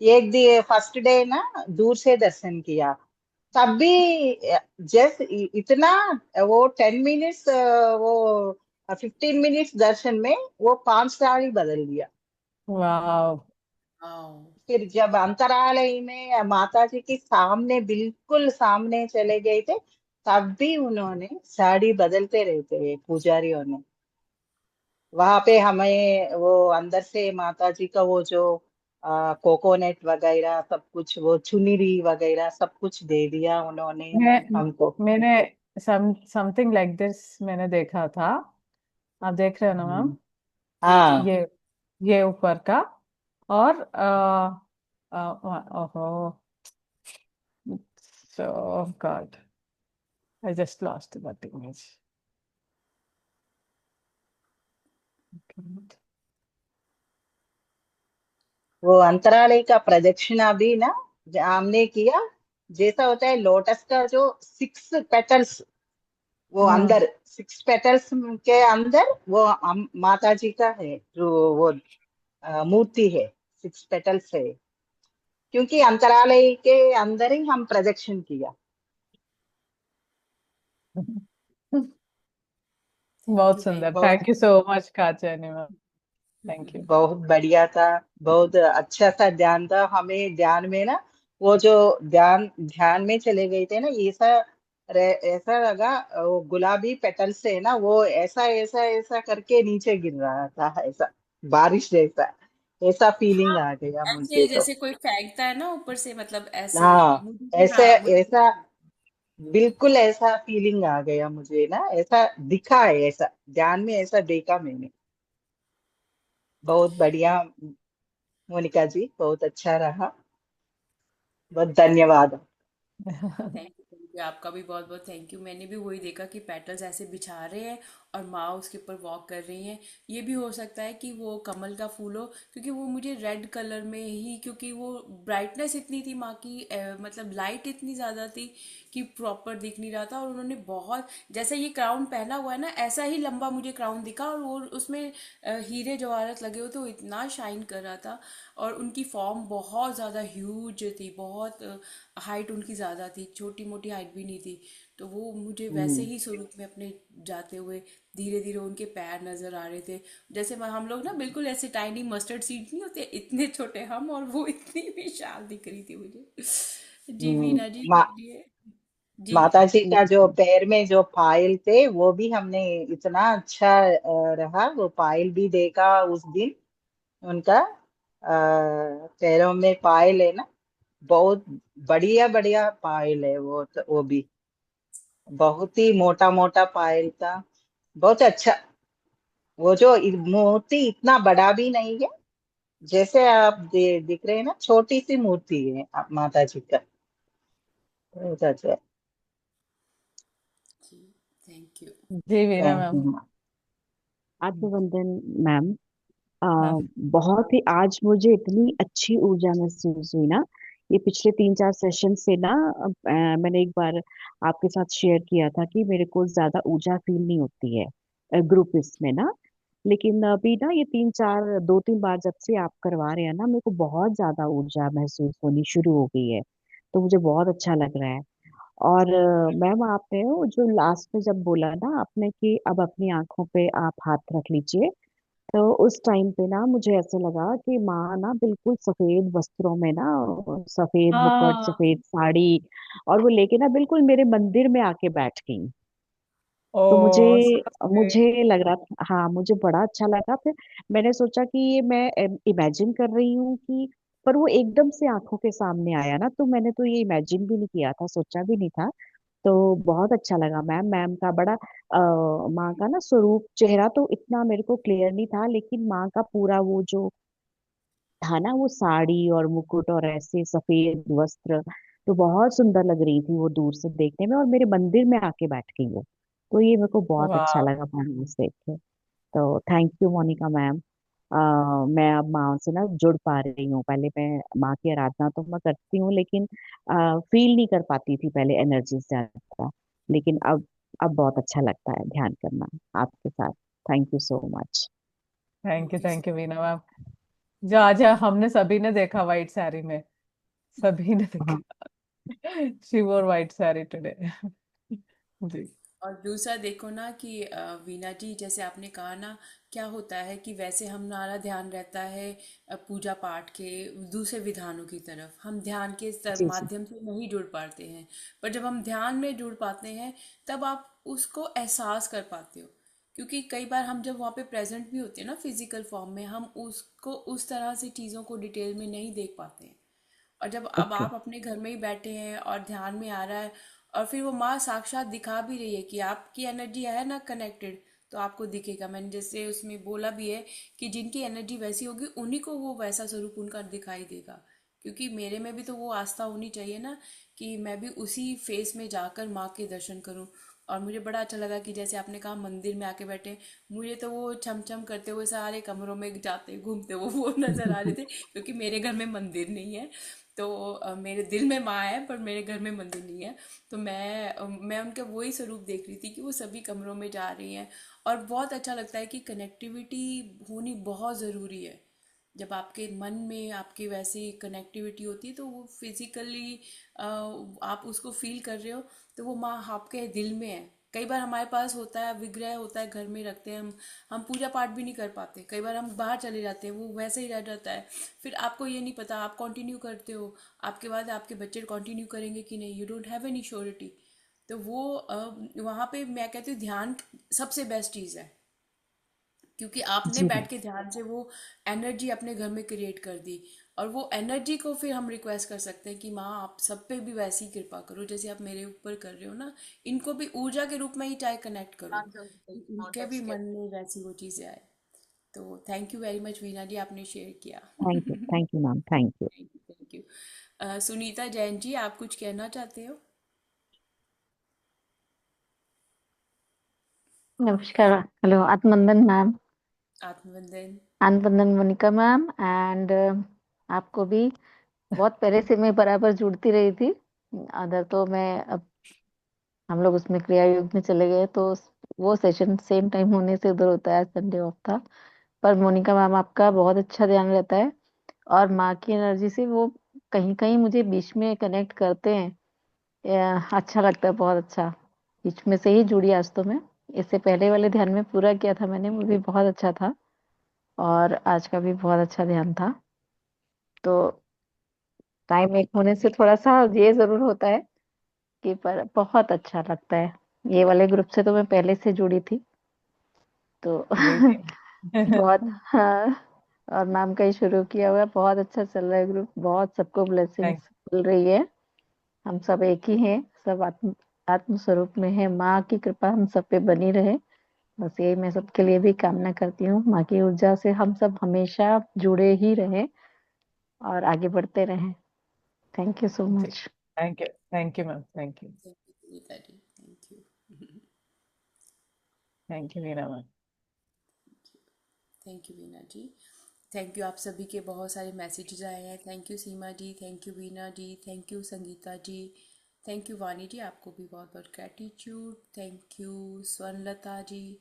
एक दिन फर्स्ट डे ना दूर से दर्शन किया। तब भी जस्ट इतना, वो 10 मिनट्स, वो 15 मिनट्स दर्शन में वो 5 साड़ी बदल दिया। वाह। वाओ। फिर जब अंतरालय में माता जी के सामने, बिल्कुल सामने चले गए थे, तब भी उन्होंने साड़ी बदलते रहते हैं पुजारियों ने। वहां पे हमें वो अंदर से माता जी का वो जो कोकोनट वगैरह सब कुछ, वो चुनरी वगैरह सब कुछ दे दिया उन्होंने मैं हमको। मैंने समथिंग लाइक दिस मैंने देखा था। आप देख रहे हो ना मैम? हाँ। ये ये ऊपर का। और ओहो, so god, I just lost that image. वो अंतरालय का प्रदक्षिणा भी ना हमने किया। जैसा होता है लोटस का जो 6 पेटल्स, वो हम्म। अंदर 6 पेटल्स के अंदर वो माता जी का है जो वो मूर्ति है, 6 पेटल्स है, क्योंकि अंतरालय के अंदर ही हम प्रदक्षिण किया। थैंक बहुत यू सुंदर, थैंक बहुत thank you so much Kachani ma'am. Thank you. बहुत बढ़िया था। बहुत अच्छा सा ध्यान था। हमें ध्यान में ना वो जो ध्यान ध्यान में चले गए थे ना, ऐसा लगा वो गुलाबी पेटल से ना वो ऐसा ऐसा ऐसा करके नीचे गिर रहा था, ऐसा बारिश जैसा, ऐसा फीलिंग हाँ, आ गया ऐसे मुझे तो। जैसे कोई फेंकता है ना ऊपर से, मतलब ऐसे हाँ, मुझे भी, ऐसे हाँ मुझे ऐसा बिल्कुल ऐसा फीलिंग आ गया मुझे ना, ऐसा दिखा है, ऐसा ध्यान में ऐसा देखा मैंने। बहुत बढ़िया मोनिका जी, बहुत अच्छा रहा। बहुत धन्यवाद। थैंक यू, आपका भी बहुत बहुत थैंक यू। मैंने भी वही देखा कि पेटल्स ऐसे बिछा रहे हैं और माँ उसके ऊपर वॉक कर रही हैं। ये भी हो सकता है कि वो कमल का फूल हो, क्योंकि वो मुझे रेड कलर में ही, क्योंकि वो ब्राइटनेस इतनी थी माँ की, मतलब लाइट इतनी ज़्यादा थी कि प्रॉपर दिख नहीं रहा था। और उन्होंने बहुत, जैसा ये क्राउन पहना हुआ है ना, ऐसा ही लंबा मुझे क्राउन दिखा, और वो उसमें हीरे जवाहरात लगे हुए थे, वो इतना शाइन कर रहा था। और उनकी फॉर्म बहुत ज़्यादा ह्यूज थी, बहुत हाइट उनकी ज़्यादा थी, छोटी मोटी हाइट भी नहीं थी। तो वो मुझे वैसे हम्म। ही स्वरूप में अपने जाते हुए धीरे धीरे उनके पैर नजर आ रहे थे। जैसे हम लोग ना बिल्कुल ऐसे टाइनी मस्टर्ड सीड नहीं होते, इतने छोटे हम, और वो इतनी विशाल दिख रही थी मुझे। जी हम्म। वीना जी, मा, बोलिए। जी। माता जी का जो पैर में जो पायल थे वो भी हमने इतना अच्छा रहा, वो पायल भी देखा उस दिन। उनका पैरों में पायल है ना, बहुत बढ़िया बढ़िया पायल है वो, तो वो भी बहुत ही मोटा मोटा पायल था। बहुत अच्छा। वो जो मूर्ति इतना बड़ा भी नहीं है, जैसे आप दिख रहे हैं ना, छोटी सी मूर्ति है माता जी का। बहुत अच्छा। जी, थैंक यू। जी वीना थैंक मैम। यू। आत्मवंदन मैम। आ, हाँ। बहुत ही आज मुझे इतनी अच्छी ऊर्जा महसूस हुई ना। ये पिछले 3-4 सेशन से ना, मैंने एक बार आपके साथ शेयर किया था कि मेरे को ज्यादा ऊर्जा फील नहीं होती है ग्रुप इसमें ना। लेकिन अभी ना ये 2-3 बार जब से आप करवा रहे हैं ना, मेरे को बहुत ज्यादा ऊर्जा महसूस होनी शुरू हो गई है। तो मुझे बहुत अच्छा लग रहा है। और मैम आपने वो जो लास्ट में जब बोला ना आपने कि अब अपनी आंखों पे आप हाथ रख लीजिए, तो उस टाइम पे ना मुझे ऐसे लगा कि माँ ना बिल्कुल सफेद वस्त्रों में ना, सफेद मुकुट, हाँ। सफेद साड़ी, और वो लेके ना बिल्कुल मेरे मंदिर में आके बैठ गई। तो मुझे ओ सो मुझे स्वीट। लग रहा था, हाँ मुझे बड़ा अच्छा लगा। फिर मैंने सोचा कि ये मैं इमेजिन कर रही हूँ कि, पर वो एकदम से आंखों के सामने आया ना, तो मैंने तो ये इमेजिन भी नहीं किया था, सोचा भी नहीं था। तो बहुत अच्छा लगा मैम। मैम का बड़ा माँ का ना स्वरूप, चेहरा तो इतना मेरे को क्लियर नहीं था, लेकिन माँ का पूरा वो जो था ना, वो साड़ी और मुकुट और ऐसे सफेद वस्त्र, तो बहुत सुंदर लग रही थी वो दूर से देखने में, और मेरे मंदिर में आके बैठ गई वो। तो ये मेरे को बहुत अच्छा वाह। लगा मैम उस देख के। तो थैंक यू मोनिका मैम। मैं अब माँ से ना जुड़ पा रही हूँ। पहले मैं माँ की आराधना तो मैं करती हूँ, लेकिन फील नहीं कर पाती थी पहले एनर्जी से ज्यादा। लेकिन अब बहुत अच्छा लगता है ध्यान करना आपके साथ। Thank you so much. Thank you thank so you Veena ma'am. जो आज हमने सभी ने देखा वाइट साड़ी में, सभी ने हाँ देखा। शी वोर वाइट साड़ी टुडे। जी। और दूसरा देखो ना कि वीना जी, जैसे आपने कहा ना, क्या होता है कि वैसे हमारा ध्यान रहता है पूजा पाठ के दूसरे विधानों की तरफ, हम ध्यान के जी जी। माध्यम से नहीं जुड़ पाते हैं। पर जब हम ध्यान में जुड़ पाते हैं, तब आप उसको एहसास कर पाते हो क्योंकि कई बार हम जब वहाँ पे प्रेजेंट भी होते हैं ना फिजिकल फॉर्म में, हम उसको उस तरह से चीज़ों को डिटेल में नहीं देख पाते हैं। और जब अब ओके। आप अपने घर में ही बैठे हैं और ध्यान में आ रहा है, और फिर वो माँ साक्षात दिखा भी रही है कि आपकी एनर्जी है ना कनेक्टेड, तो आपको दिखेगा। मैंने जैसे उसमें बोला भी है कि जिनकी एनर्जी वैसी होगी उन्हीं को वो वैसा स्वरूप उनका दिखाई देगा। क्योंकि मेरे में भी तो वो आस्था होनी चाहिए ना, कि मैं भी उसी फेस में जाकर माँ के दर्शन करूं। और मुझे बड़ा अच्छा लगा कि जैसे आपने कहा मंदिर में आके बैठे, मुझे तो वो छम छम करते हुए सारे कमरों में जाते घूमते वो नजर आ रहे थे, क्योंकि मेरे घर में मंदिर नहीं है। तो मेरे दिल में माँ है पर मेरे घर में मंदिर नहीं है। तो मैं उनका वही स्वरूप देख रही थी कि वो सभी कमरों में जा रही हैं। और बहुत अच्छा लगता है कि कनेक्टिविटी होनी बहुत ज़रूरी है। जब आपके मन में आपकी वैसी कनेक्टिविटी होती है तो वो फिजिकली आप उसको फील कर रहे हो, तो वो माँ आपके दिल में है। कई बार हमारे पास होता है, विग्रह होता है घर में रखते हैं हम पूजा पाठ भी नहीं कर पाते। कई बार हम बाहर चले जाते हैं, वो वैसे ही रह जाता है। फिर आपको ये नहीं पता आप कंटिन्यू करते हो, आपके बाद आपके बच्चे कंटिन्यू करेंगे कि नहीं, you don't have any surety. तो वो वहाँ पे मैं कहती हूँ ध्यान सबसे बेस्ट चीज़ है। क्योंकि आपने जी बैठ मैम। के ध्यान से वो एनर्जी अपने घर में क्रिएट कर दी। और वो एनर्जी को फिर हम रिक्वेस्ट कर सकते हैं कि माँ आप सब पे भी वैसी कृपा करो जैसे आप मेरे ऊपर कर रहे हो ना। इनको भी ऊर्जा के रूप में ही चाहे कनेक्ट करो, कि इनके भी मन में वैसी वो चीज़ें आए। तो thank you very much Veena ji, आपने शेयर किया। Thank you ma'am, thank you. Thank you, thank you. Sunita Jain ji, आप कुछ कहना चाहते हो? नमस्कार। हेलो आत्मवंदन मैम। आत्मवंदन। आत्मवंदन मोनिका मैम एंड आपको भी। बहुत पहले से मैं बराबर जुड़ती रही थी अदर, तो मैं अब हम लोग उसमें क्रिया युग में चले गए तो वो सेशन सेम टाइम होने से उधर होता है, संडे ऑफ था। पर मोनिका मैम आपका बहुत अच्छा ध्यान रहता है और माँ की एनर्जी से वो कहीं कहीं मुझे बीच में कनेक्ट करते हैं। अच्छा लगता है, बहुत अच्छा। बीच में से ही जुड़ी आज तो मैं। इससे पहले वाले ध्यान में पूरा किया था मैंने, वो भी बहुत अच्छा था। और आज का भी बहुत अच्छा ध्यान था। तो टाइम एक होने से थोड़ा सा ये जरूर होता है कि पर बहुत अच्छा लगता है। ये वाले ग्रुप से तो मैं पहले से जुड़ी थी तो अमेजिंग। बहुत। हाँ, और मैम का ही शुरू किया हुआ है, बहुत अच्छा चल रहा है ग्रुप। बहुत सबको थैंक ब्लेसिंग्स मिल रही है। हम सब एक ही हैं, सब आत्म स्वरूप में है। माँ की कृपा हम सब पे बनी रहे, बस यही मैं सबके लिए भी कामना करती हूँ। माँ की ऊर्जा से हम सब हमेशा जुड़े ही रहें और आगे बढ़ते रहें। थैंक यू सो जी। Much. Thank you ma'am, thank you. Thank you Sunita ji, thank you. Thank you Meena ma'am. Thank you Veena ji. Thank you, आप सभी के बहुत सारे मैसेजेस आए हैं। Thank you Seema ji, thank you Veena ji, thank you Sangeeta ji, thank you Vani ji, आपको भी बहुत बहुत gratitude. Thank you Swarnalata ji,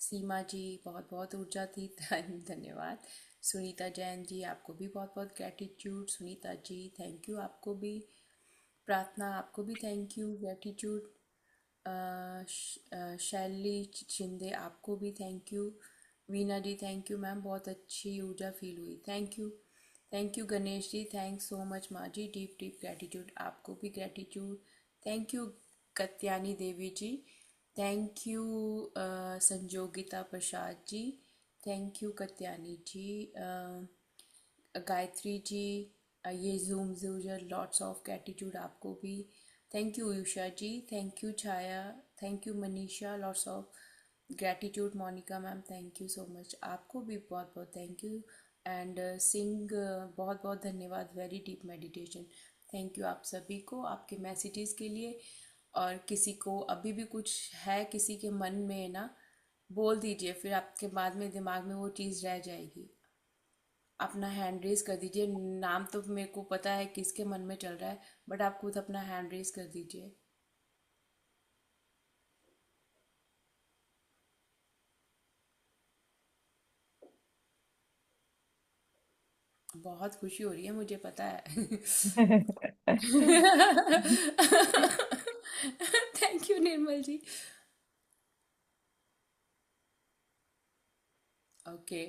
Seema ji बहुत बहुत ऊर्जा थी धन्यवाद। सुनीता जैन जी, आपको भी बहुत बहुत gratitude. Sunita ji thank you, आपको भी। प्रार्थना आपको भी थैंक यू, ग्रेटिट्यूड। शैली शिंदे, आपको भी thank you. Veena ji thank you ma'am, बहुत अच्छी ऊर्जा फील हुई, thank you. Thank you Ganesh ji, thanks so much माँ जी, डीप डीप ग्रेटिट्यूड, आपको भी gratitude. Thank you Katyani Devi ji, thank you Sanjogita Prasad ji, thank you Katyani ji. Gayatri ji, ये zoom user lots of gratitude, आपको भी। Thank you Usha ji, thank you Chhaya, thank you Manisha, lots of gratitude. Monika ma'am thank you so much, आपको भी बहुत बहुत थैंक यू। एंड सिंह बहुत बहुत धन्यवाद, very deep meditation. Thank you आप सभी को, आपके मैसेजेस के लिए। और किसी को अभी भी कुछ है किसी के मन में ना, बोल दीजिए, फिर आपके बाद में दिमाग में वो चीज़ रह जाएगी। अपना हैंड रेज कर दीजिए। नाम तो मेरे को पता है किसके मन में चल रहा है, बट आप खुद अपना हैंड रेज कर दीजिए। बहुत खुशी हो रही है, मुझे पता है। Thank you Nirmal ji. Okay,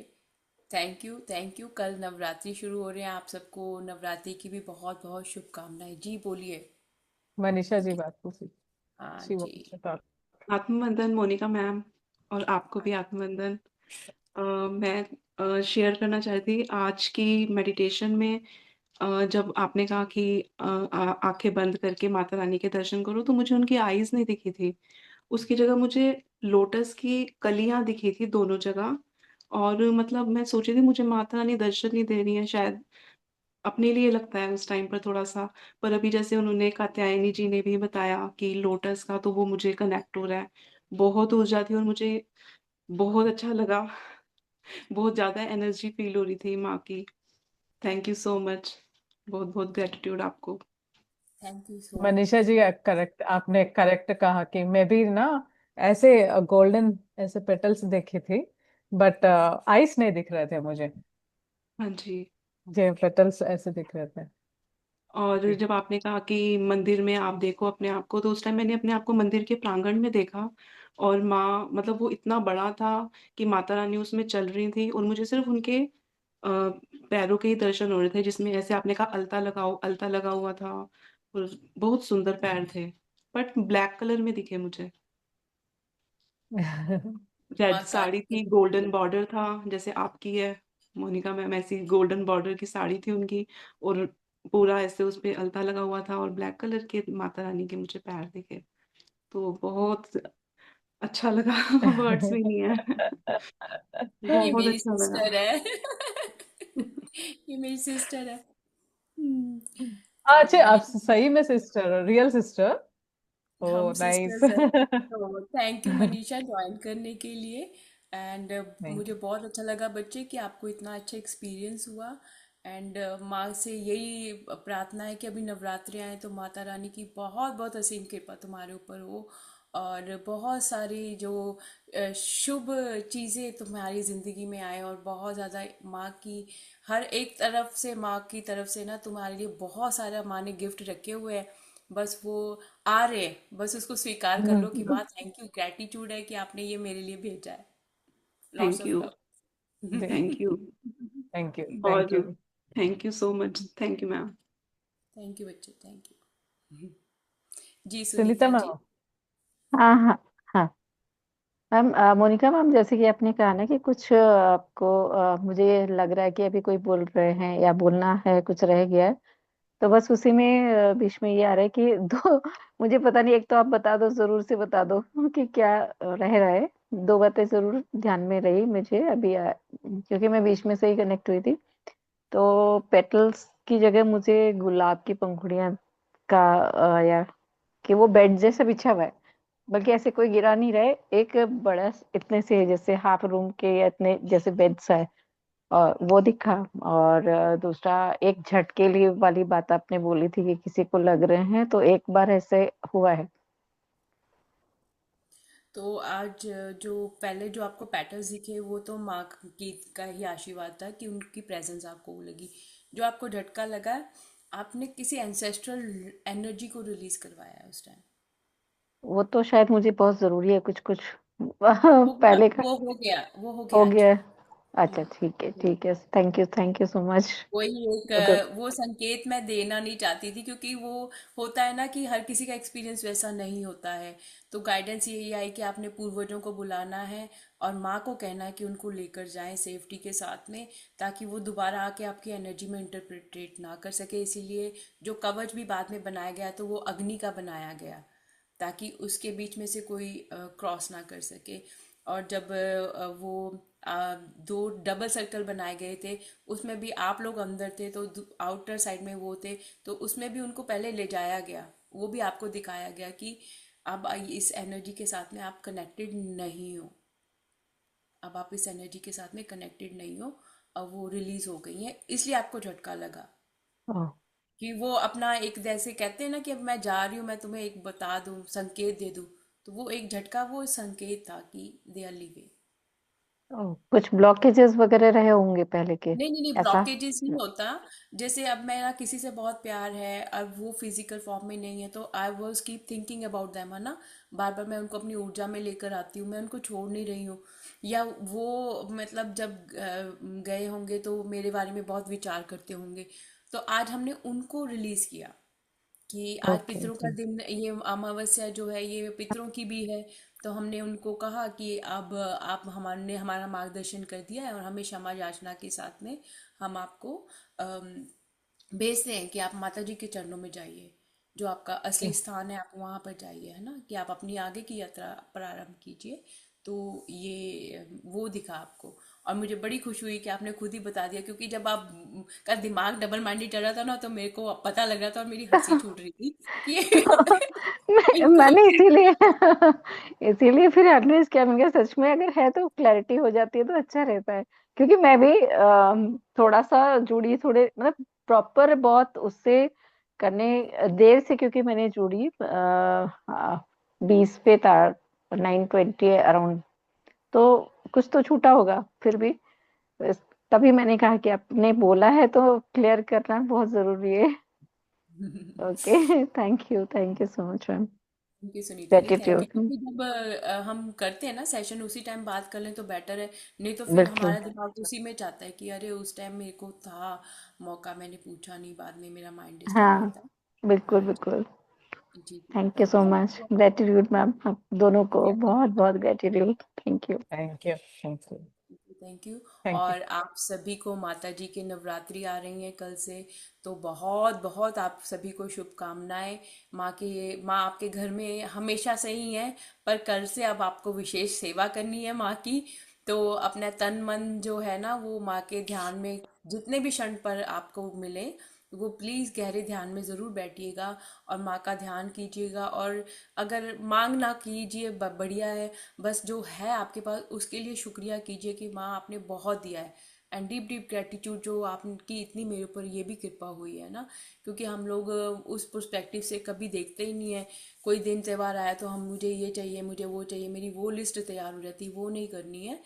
thank you, thank you. कल नवरात्रि शुरू हो रहे हैं, आप सबको नवरात्रि की भी बहुत बहुत शुभकामनाएं जी, बोलिए। मनीषा जी बात पूछी। हाँ शी जी। Wants to talk. आत्मवंदन मोनिका मैम। और आपको भी आत्मवंदन। मैं शेयर करना चाहती आज की मेडिटेशन में जब आपने कहा कि आंखें बंद करके माता रानी के दर्शन करो, तो मुझे उनकी आईज नहीं दिखी थी। उसकी जगह मुझे लोटस की कलियां दिखी थी दोनों जगह। और मतलब मैं सोची थी मुझे माता रानी दर्शन नहीं दे रही है शायद, अपने लिए लगता है उस टाइम पर थोड़ा-सा। पर अभी जैसे उन्होंने कात्यायनी जी ने भी बताया कि लोटस का तो वो मुझे कनेक्ट हो रहा है। बहुत ऊर्जा थी और मुझे बहुत अच्छा लगा। बहुत ज़्यादा एनर्जी फ़ील हो रही थी माँ की। Thank you so much. बहुत-बहुत ग्रैटिट्यूड आपको। Thank you so much. Manisha ji, correct, आपने करेक्ट कहा कि मैं भी ना ऐसे गोल्डन ऐसे पेटल्स देखी थी, बट आइस नहीं दिख रहे थे मुझे। हाँ जी। जे पेटल्स ऐसे दिख रहे थे। और जी। जब आपने कहा कि मंदिर में आप देखो अपने आप को, तो उस टाइम मैंने अपने आप को मंदिर के प्रांगण में देखा। और माँ मतलब वो इतना बड़ा था कि माता रानी उसमें चल रही थी और मुझे सिर्फ उनके पैरों के ही दर्शन हो रहे थे, जिसमें ऐसे आपने कहा अलता लगा हुआ था। और बहुत सुंदर पैर थे, बट ब्लैक कलर में दिखे मुझे। रेड माँ साड़ी काली थी, के गोल्डन बॉर्डर था, जैसे आपकी है मोनिका मैम, ऐसी गोल्डन बॉर्डर की साड़ी थी उनकी। और पूरा ऐसे उस पे अलता लगा हुआ था और ब्लैक कलर के माता रानी के मुझे पैर दिखे। तो बहुत अच्छा लगा। वर्ड्स भी नहीं है। ये बहुत मेरी अच्छा सिस्टर लगा। है। ये मेरी सिस्टर है। तो अच्छा, आप मनीषा जी, सही में सिस्टर, रियल सिस्टर? हम ओ नाइस। सिस्टर्स हैं। तो थैंक यू मनीषा ज्वाइन करने के लिए। एंड थैंक मुझे बहुत अच्छा लगा बच्चे कि आपको इतना अच्छा एक्सपीरियंस हुआ। एंड माँ से यही प्रार्थना है कि अभी नवरात्रि आए तो माता रानी की बहुत बहुत असीम कृपा तुम्हारे ऊपर हो। और बहुत सारी जो शुभ चीज़ें तुम्हारी ज़िंदगी में आए और बहुत ज़्यादा माँ की हर एक तरफ से, माँ की तरफ से ना तुम्हारे लिए बहुत सारा माँ ने गिफ्ट रखे हुए हैं। बस वो आ रहे हैं, बस उसको स्वीकार कर लो कि यू। माँ थैंक यू, ग्रेटिट्यूड है कि आपने ये मेरे लिए भेजा है। Lots thank of you. Love. जी। Thank you. थैंक यू, और thank you. Thank you so much. Thank you ma'am. Thank you बच्चे, थैंक यू। जी सुनीता सुनीता जी। मैम। हाँ हाँ हाँ मैम, मोनिका मैम, जैसे कि आपने कहा ना कि कुछ आपको मुझे लग रहा है कि अभी कोई बोल रहे हैं या बोलना है, कुछ रह गया है। तो बस उसी में बीच में ये आ रहा है कि दो, मुझे पता नहीं, एक तो आप बता दो, जरूर से बता दो कि क्या रह रहा है। दो बातें जरूर ध्यान में रही मुझे अभी, क्योंकि मैं बीच में से ही कनेक्ट हुई थी। तो पेटल्स की जगह मुझे गुलाब की पंखुड़ियां का या कि वो बेड जैसे बिछा हुआ है, बल्कि ऐसे कोई गिरा नहीं रहे, एक बड़ा इतने से जैसे हाफ रूम के या इतने जैसे बेड सा है, और वो दिखा। और दूसरा, एक झटके लिए वाली बात आपने बोली थी कि किसी को लग रहे हैं, तो एक बार ऐसे हुआ है। तो आज जो पहले जो आपको पैटर्न्स दिखे वो तो माँ की का ही आशीर्वाद था कि उनकी प्रेजेंस आपको लगी। जो आपको झटका लगा, आपने किसी एंसेस्ट्रल एनर्जी को रिलीज करवाया है उस टाइम। वो तो शायद मुझे बहुत जरूरी है, कुछ कुछ हो गया, पहले का वो हो गया, वो हो हो गया आज। गया है। अच्छा, हम्म। ठीक है, ठीक है, थैंक यू सो मच। वही एक वो तो वो संकेत मैं देना नहीं चाहती थी, क्योंकि वो होता है ना कि हर किसी का एक्सपीरियंस वैसा नहीं होता है। तो गाइडेंस यही आई कि आपने पूर्वजों को बुलाना है और माँ को कहना है कि उनको लेकर जाएं सेफ्टी के साथ में, ताकि वो दोबारा आके आपकी एनर्जी में इंटरप्रिटेट ना कर सके। इसीलिए जो कवच भी बाद में बनाया गया तो वो अग्नि का बनाया गया, ताकि उसके बीच में से कोई क्रॉस ना कर सके। और जब वो दो डबल सर्कल बनाए गए थे, उसमें भी आप लोग अंदर थे तो आउटर साइड में वो थे, तो उसमें भी उनको पहले ले जाया गया। वो भी आपको दिखाया गया कि अब इस एनर्जी के साथ में आप कनेक्टेड नहीं हो, अब आप इस एनर्जी के साथ में कनेक्टेड नहीं हो। अब वो रिलीज हो गई है, इसलिए आपको झटका लगा ओह, कि वो अपना एक, जैसे कहते हैं ना कि अब मैं जा रही हूँ, मैं तुम्हें एक बता दूं, संकेत दे दूं। तो वो एक झटका, वो संकेत था कि दे आर लिविंग। ओह, कुछ ब्लॉकेजेस वगैरह रहे होंगे पहले के, नहीं नहीं नहीं, ऐसा? ब्लॉकेजेस नहीं होता। जैसे अब मेरा किसी से बहुत प्यार है और वो फिजिकल फॉर्म में नहीं है, तो I was keep thinking about them, है ना। बार बार मैं उनको अपनी ऊर्जा में लेकर आती हूँ, मैं उनको छोड़ नहीं रही हूँ। या वो मतलब जब गए होंगे तो मेरे बारे में बहुत विचार करते होंगे। तो आज हमने उनको रिलीज किया कि आज ओके, पितरों का ओके। दिन, ये अमावस्या जो है ये पितरों की भी है। तो हमने उनको कहा कि अब आप हमारे हमारा मार्गदर्शन कर दिया है और हमें क्षमा याचना के साथ में हम आपको भेजते हैं कि आप माता जी के चरणों में जाइए, जो आपका असली स्थान है, आप वहाँ पर जाइए, है ना, कि आप अपनी आगे की यात्रा प्रारंभ कीजिए। तो ये वो दिखा आपको। और मुझे बड़ी खुशी हुई कि आपने खुद ही बता दिया, क्योंकि जब आप का दिमाग डबल माइंडेड चल रहा था ना, तो मेरे को पता लग रहा था और मेरी हंसी छूट रही थी कि इनको मैंने इसीलिए इसीलिए फिर एड्रेस किया। मैंने कहा सच में अगर है तो क्लैरिटी हो जाती है तो अच्छा रहता है, क्योंकि मैं भी थोड़ा सा जुड़ी, थोड़े मतलब प्रॉपर बहुत उससे करने देर से, क्योंकि मैंने जुड़ी 20 पे था, 9:20 अराउंड, तो कुछ तो छूटा होगा फिर भी। इस- तभी मैंने कहा कि आपने बोला है तो क्लियर करना बहुत जरूरी है। Okay, thank you so much ma'am. Thank you Sunita ji, thank you. Gratitude. क्योंकि जब हम करते हैं ना सेशन, उसी टाइम बात कर लें तो बेटर है। नहीं तो फिर बिल्कुल। हमारा दिमाग उसी में जाता है कि अरे उस टाइम मेरे को था मौका, मैंने पूछा नहीं, बाद में मेरा माइंड डिस्टर्ब हाँ, रहता है। बिल्कुल बिल्कुल। जी जी, thank you thank so you. Much, gratitude ma'am, आप दोनों को बहुत बहुत gratitude. Thank you. Thank you, thank you, thank you. Thank you. और आप सभी को माता जी की नवरात्रि आ रही हैं कल से, तो बहुत बहुत आप सभी को शुभकामनाएं। माँ आपके घर में हमेशा से ही है, पर कल से अब आपको विशेष सेवा करनी है माँ की। तो अपना तन मन जो है ना, वो माँ के ध्यान में जितने भी क्षण पर आपको मिले, वो प्लीज़ गहरे ध्यान में ज़रूर बैठिएगा और माँ का ध्यान कीजिएगा। और अगर मांग ना कीजिए, बढ़िया है, बस जो है आपके पास उसके लिए शुक्रिया कीजिए कि माँ आपने बहुत दिया है। एंड डीप डीप ग्रेटिट्यूड, जो आपकी इतनी मेरे ऊपर ये भी कृपा हुई है ना, क्योंकि हम लोग उस पर्सपेक्टिव से कभी देखते ही नहीं है। कोई दिन त्योहार आया तो हम, मुझे ये चाहिए, मुझे वो चाहिए, मेरी वो लिस्ट तैयार हो जाती, वो नहीं करनी है।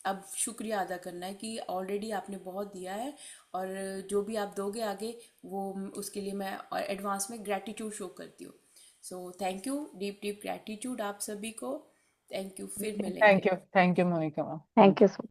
अब शुक्रिया अदा करना है कि ऑलरेडी आपने बहुत दिया है, और जो भी आप दोगे आगे, वो उसके लिए मैं एडवांस में ग्रेटिट्यूड शो करती हूँ। So thank you, deep deep gratitude आप सभी को। थैंक यू, फिर मिलेंगे। Thank you Monica ma'am. Thank you so